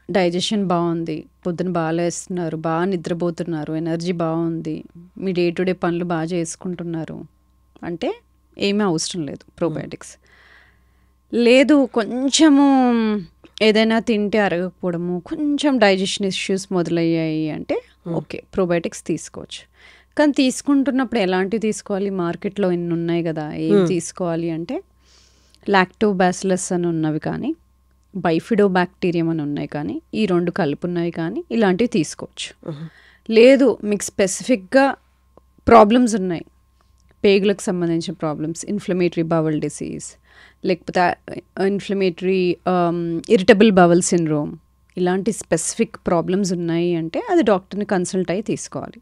డైజెషన్ బాగుంది, పొద్దున బాగా లేస్తున్నారు, బాగా నిద్రపోతున్నారు, ఎనర్జీ బాగుంది, మీ డే టు డే పనులు బాగా చేసుకుంటున్నారు అంటే ఏమీ అవసరం లేదు ప్రోబయోటిక్స్. లేదు కొంచెము ఏదైనా తింటే అరగకపోవడము, కొంచెం డైజెషన్ ఇష్యూస్ మొదలయ్యాయి అంటే ఓకే, ప్రోబయోటిక్స్ తీసుకోవచ్చు. కానీ తీసుకుంటున్నప్పుడు ఎలాంటివి తీసుకోవాలి? మార్కెట్లో ఇన్ని ఉన్నాయి కదా, ఏం తీసుకోవాలి అంటే లాక్టోబాసిలస్ అని ఉన్నవి కానీ, బైఫిడో బ్యాక్టీరియం అని ఉన్నాయి కానీ, ఈ 2 కలుపున్నవి కానీ ఇలాంటివి తీసుకోవచ్చు. లేదు మీకు స్పెసిఫిక్గా ప్రాబ్లమ్స్ ఉన్నాయి, పేగులకు సంబంధించిన ప్రాబ్లమ్స్, ఇన్ఫ్లమేటరీ బవల్ డిసీజ్, లేకపోతే ఇన్ఫ్లమేటరీ ఇరిటబుల్ బవల్ సిండ్రోమ్, ఇలాంటి స్పెసిఫిక్ ప్రాబ్లమ్స్ ఉన్నాయి అంటే అది డాక్టర్ని కన్సల్ట్ అయ్యి తీసుకోవాలి.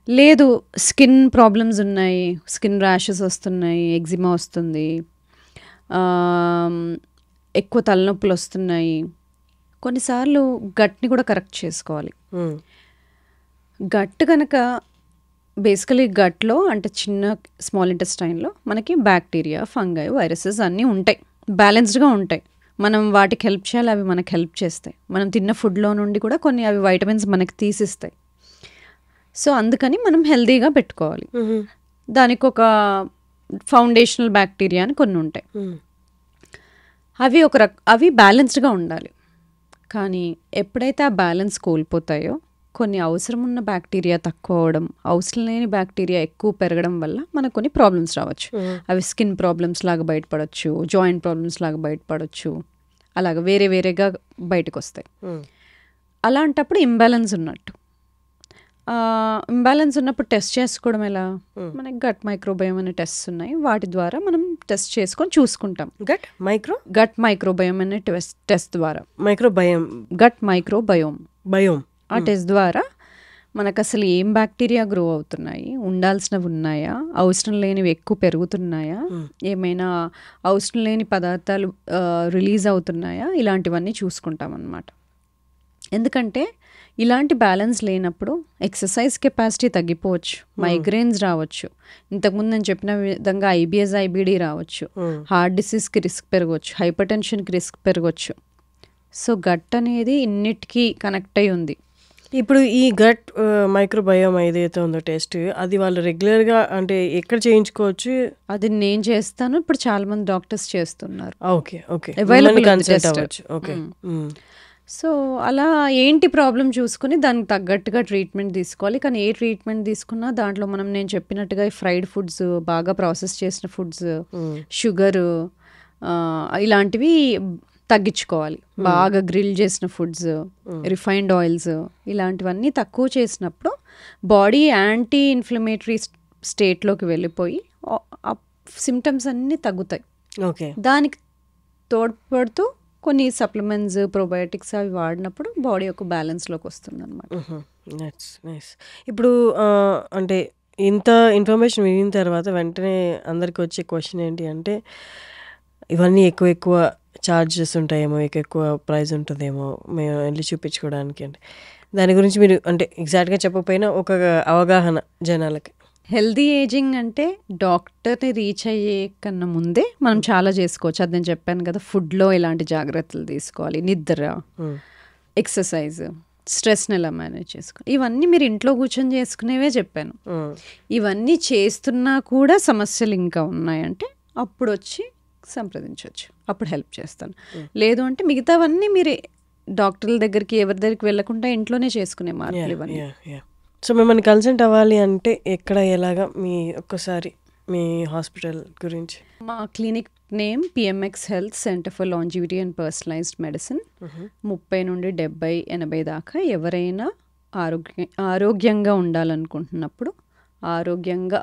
లేదు స్కిన్ ప్రాబ్లమ్స్ ఉన్నాయి, స్కిన్ ర్యాషెస్ వస్తున్నాయి, ఎగ్జిమా వస్తుంది, ఎక్కువ తలనొప్పులు వస్తున్నాయి, కొన్నిసార్లు గట్ని కూడా కరెక్ట్ చేసుకోవాలి. గట్ కనుక బేసికలీ గట్లో అంటే చిన్న స్మాల్ ఇంటెస్టైన్లో మనకి బ్యాక్టీరియా, ఫంగై, వైరసెస్ అన్నీ ఉంటాయి, బ్యాలెన్స్డ్గా ఉంటాయి. మనం వాటికి హెల్ప్ చేయాలి, అవి మనకి హెల్ప్ చేస్తాయి. మనం తిన్న ఫుడ్లో నుండి కూడా కొన్ని అవి వైటమిన్స్ మనకి తీసిస్తాయి. సో అందుకని మనం హెల్తీగా పెట్టుకోవాలి. దానికి ఒక ఫౌండేషనల్ బ్యాక్టీరియా అని కొన్ని ఉంటాయి. అవి బ్యాలెన్స్డ్గా ఉండాలి. కానీ ఎప్పుడైతే ఆ బ్యాలెన్స్ కోల్పోతాయో కొన్ని అవసరం ఉన్న బ్యాక్టీరియా తక్కువ అవడం, అవసరం లేని బ్యాక్టీరియా ఎక్కువ పెరగడం వల్ల మనకు కొన్ని ప్రాబ్లమ్స్ రావచ్చు. అవి స్కిన్ ప్రాబ్లమ్స్ లాగా బయటపడవచ్చు, జాయింట్ ప్రాబ్లమ్స్ లాగా బయటపడవచ్చు, అలాగ వేరే వేరేగా బయటకు వస్తాయి. అలాంటప్పుడు ఇంబ్యాలెన్స్ ఉన్నట్టు. ఇంబ్యాలెన్స్ ఉన్నప్పుడు టెస్ట్ చేసుకోవడం ఎలా? మనకి గట్ మైక్రోబయోమ్ అనే టెస్ట్ ఉన్నాయి, వాటి ద్వారా మనం టెస్ట్ చేసుకొని చూసుకుంటాం. గట్ మైక్రోబయోమ్ అనే టెస్ట్ ద్వారా గట్ మైక్రోబయోమ్ ఆ టెస్ట్ ద్వారా మనకు అసలు ఏం బ్యాక్టీరియా గ్రో అవుతున్నాయి, ఉండాల్సినవి ఉన్నాయా, అవసరం లేనివి ఎక్కువ పెరుగుతున్నాయా, ఏమైనా అవసరం లేని పదార్థాలు రిలీజ్ అవుతున్నాయా, ఇలాంటివన్నీ చూసుకుంటాం అన్నమాట. ఎందుకంటే ఇలాంటి బ్యాలెన్స్ లేనప్పుడు ఎక్సర్సైజ్ కెపాసిటీ తగ్గిపోవచ్చు, మైగ్రేన్స్ రావచ్చు, ఇంతకుముందు నేను చెప్పిన విధంగా ఐబిఎస్, ఐబిడి రావచ్చు, హార్ట్ డిసీజ్కి రిస్క్ పెరగవచ్చు, హైపర్ టెన్షన్కి రిస్క్ పెరగవచ్చు. సో గట్ అనేది ఇన్నిటికీ కనెక్ట్ అయి ఉంది. ఇప్పుడు ఈ గట్ మైక్రోబయోమ్ ఏదైతే ఉందో టెస్ట్, అది వాళ్ళు రెగ్యులర్గా అంటే ఎక్కడ చేయించుకోవచ్చు? అది నేను చేస్తాను, ఇప్పుడు చాలా మంది డాక్టర్స్ చేస్తున్నారు. సో అలా ఏంటి ప్రాబ్లం చూసుకుని దానికి తగ్గట్టుగా ట్రీట్మెంట్ తీసుకోవాలి. కానీ ఏ ట్రీట్మెంట్ తీసుకున్నా దాంట్లో నేను చెప్పినట్టుగా ఫ్రైడ్ ఫుడ్స్, బాగా ప్రాసెస్ చేసిన ఫుడ్స్, షుగర్ ఇలాంటివి తగ్గించుకోవాలి. బాగా గ్రిల్ చేసిన ఫుడ్స్, రిఫైన్డ్ ఆయిల్స్ ఇలాంటివన్నీ తక్కువ చేసినప్పుడు బాడీ యాంటీ ఇన్ఫ్లమేటరీ స్టేట్లోకి వెళ్ళిపోయి ఆ సిమ్టమ్స్ అన్నీ తగ్గుతాయి. దానికి తోడ్పడుతూ కొన్ని సప్లిమెంట్స్, ప్రోబయోటిక్స్ అవి వాడినప్పుడు బాడీ ఒక బ్యాలెన్స్లోకి వస్తుంది అనమాట. ఇప్పుడు అంటే ఇంత ఇన్ఫర్మేషన్ వినిన తర్వాత వెంటనే అందరికి వచ్చే క్వశ్చన్ ఏంటి అంటే, ఇవన్నీ ఎక్కువ ఛార్జెస్ ఉంటాయేమో, ఎక్కువ ప్రైస్ ఉంటుందేమో మేము వెళ్ళి చూపించుకోవడానికి అంటే, దాని గురించి మీరు అంటే ఎగ్జాక్ట్గా చెప్పకపోయినా ఒక అవగాహన జనాలకి. హెల్దీ ఏజింగ్ అంటే డాక్టర్ని రీచ్ అయ్యే కన్నా ముందే మనం చాలా చేసుకోవచ్చు. అది నేను చెప్పాను కదా, ఫుడ్లో ఎలాంటి జాగ్రత్తలు తీసుకోవాలి, నిద్ర, ఎక్సర్సైజ్, స్ట్రెస్ని ఎలా మేనేజ్ చేసుకోవాలి, ఇవన్నీ మీరు ఇంట్లో కూర్చొని చేసుకునేవే చెప్పాను. ఇవన్నీ చేస్తున్నా కూడా సమస్యలు ఇంకా ఉన్నాయంటే అప్పుడు వచ్చి సంప్రదించవచ్చు, అప్పుడు హెల్ప్ చేస్తాను. లేదు అంటే మిగతావన్నీ మీరే డాక్టర్ల దగ్గరికి ఎవరి దగ్గరికి వెళ్ళకుండా ఇంట్లోనే చేసుకునే మార్పులు ఇవన్నీ. సో మిమ్మల్ని కన్సల్ట్ అవ్వాలి అంటే ఎక్కడ, ఎలాగా, మీ ఒక్కసారి మీ హాస్పిటల్ గురించి? మా clinic name PMX health centre for longevity and personalised medicine. 30 నుండి 70, 80 దాకా ఎవరైనా ఆరోగ్యంగా ఉండాలనుకుంటున్నప్పుడు, ఆరోగ్యంగా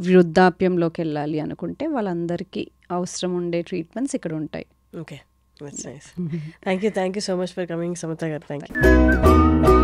వృద్ధాప్యంలోకి వెళ్ళాలి అనుకుంటే వాళ్ళందరికీ అవసరం ఉండే ట్రీట్మెంట్స్ ఇక్కడ ఉంటాయి. Okay, that's nice. Thank you so much for coming, Samatha garu. Thank you.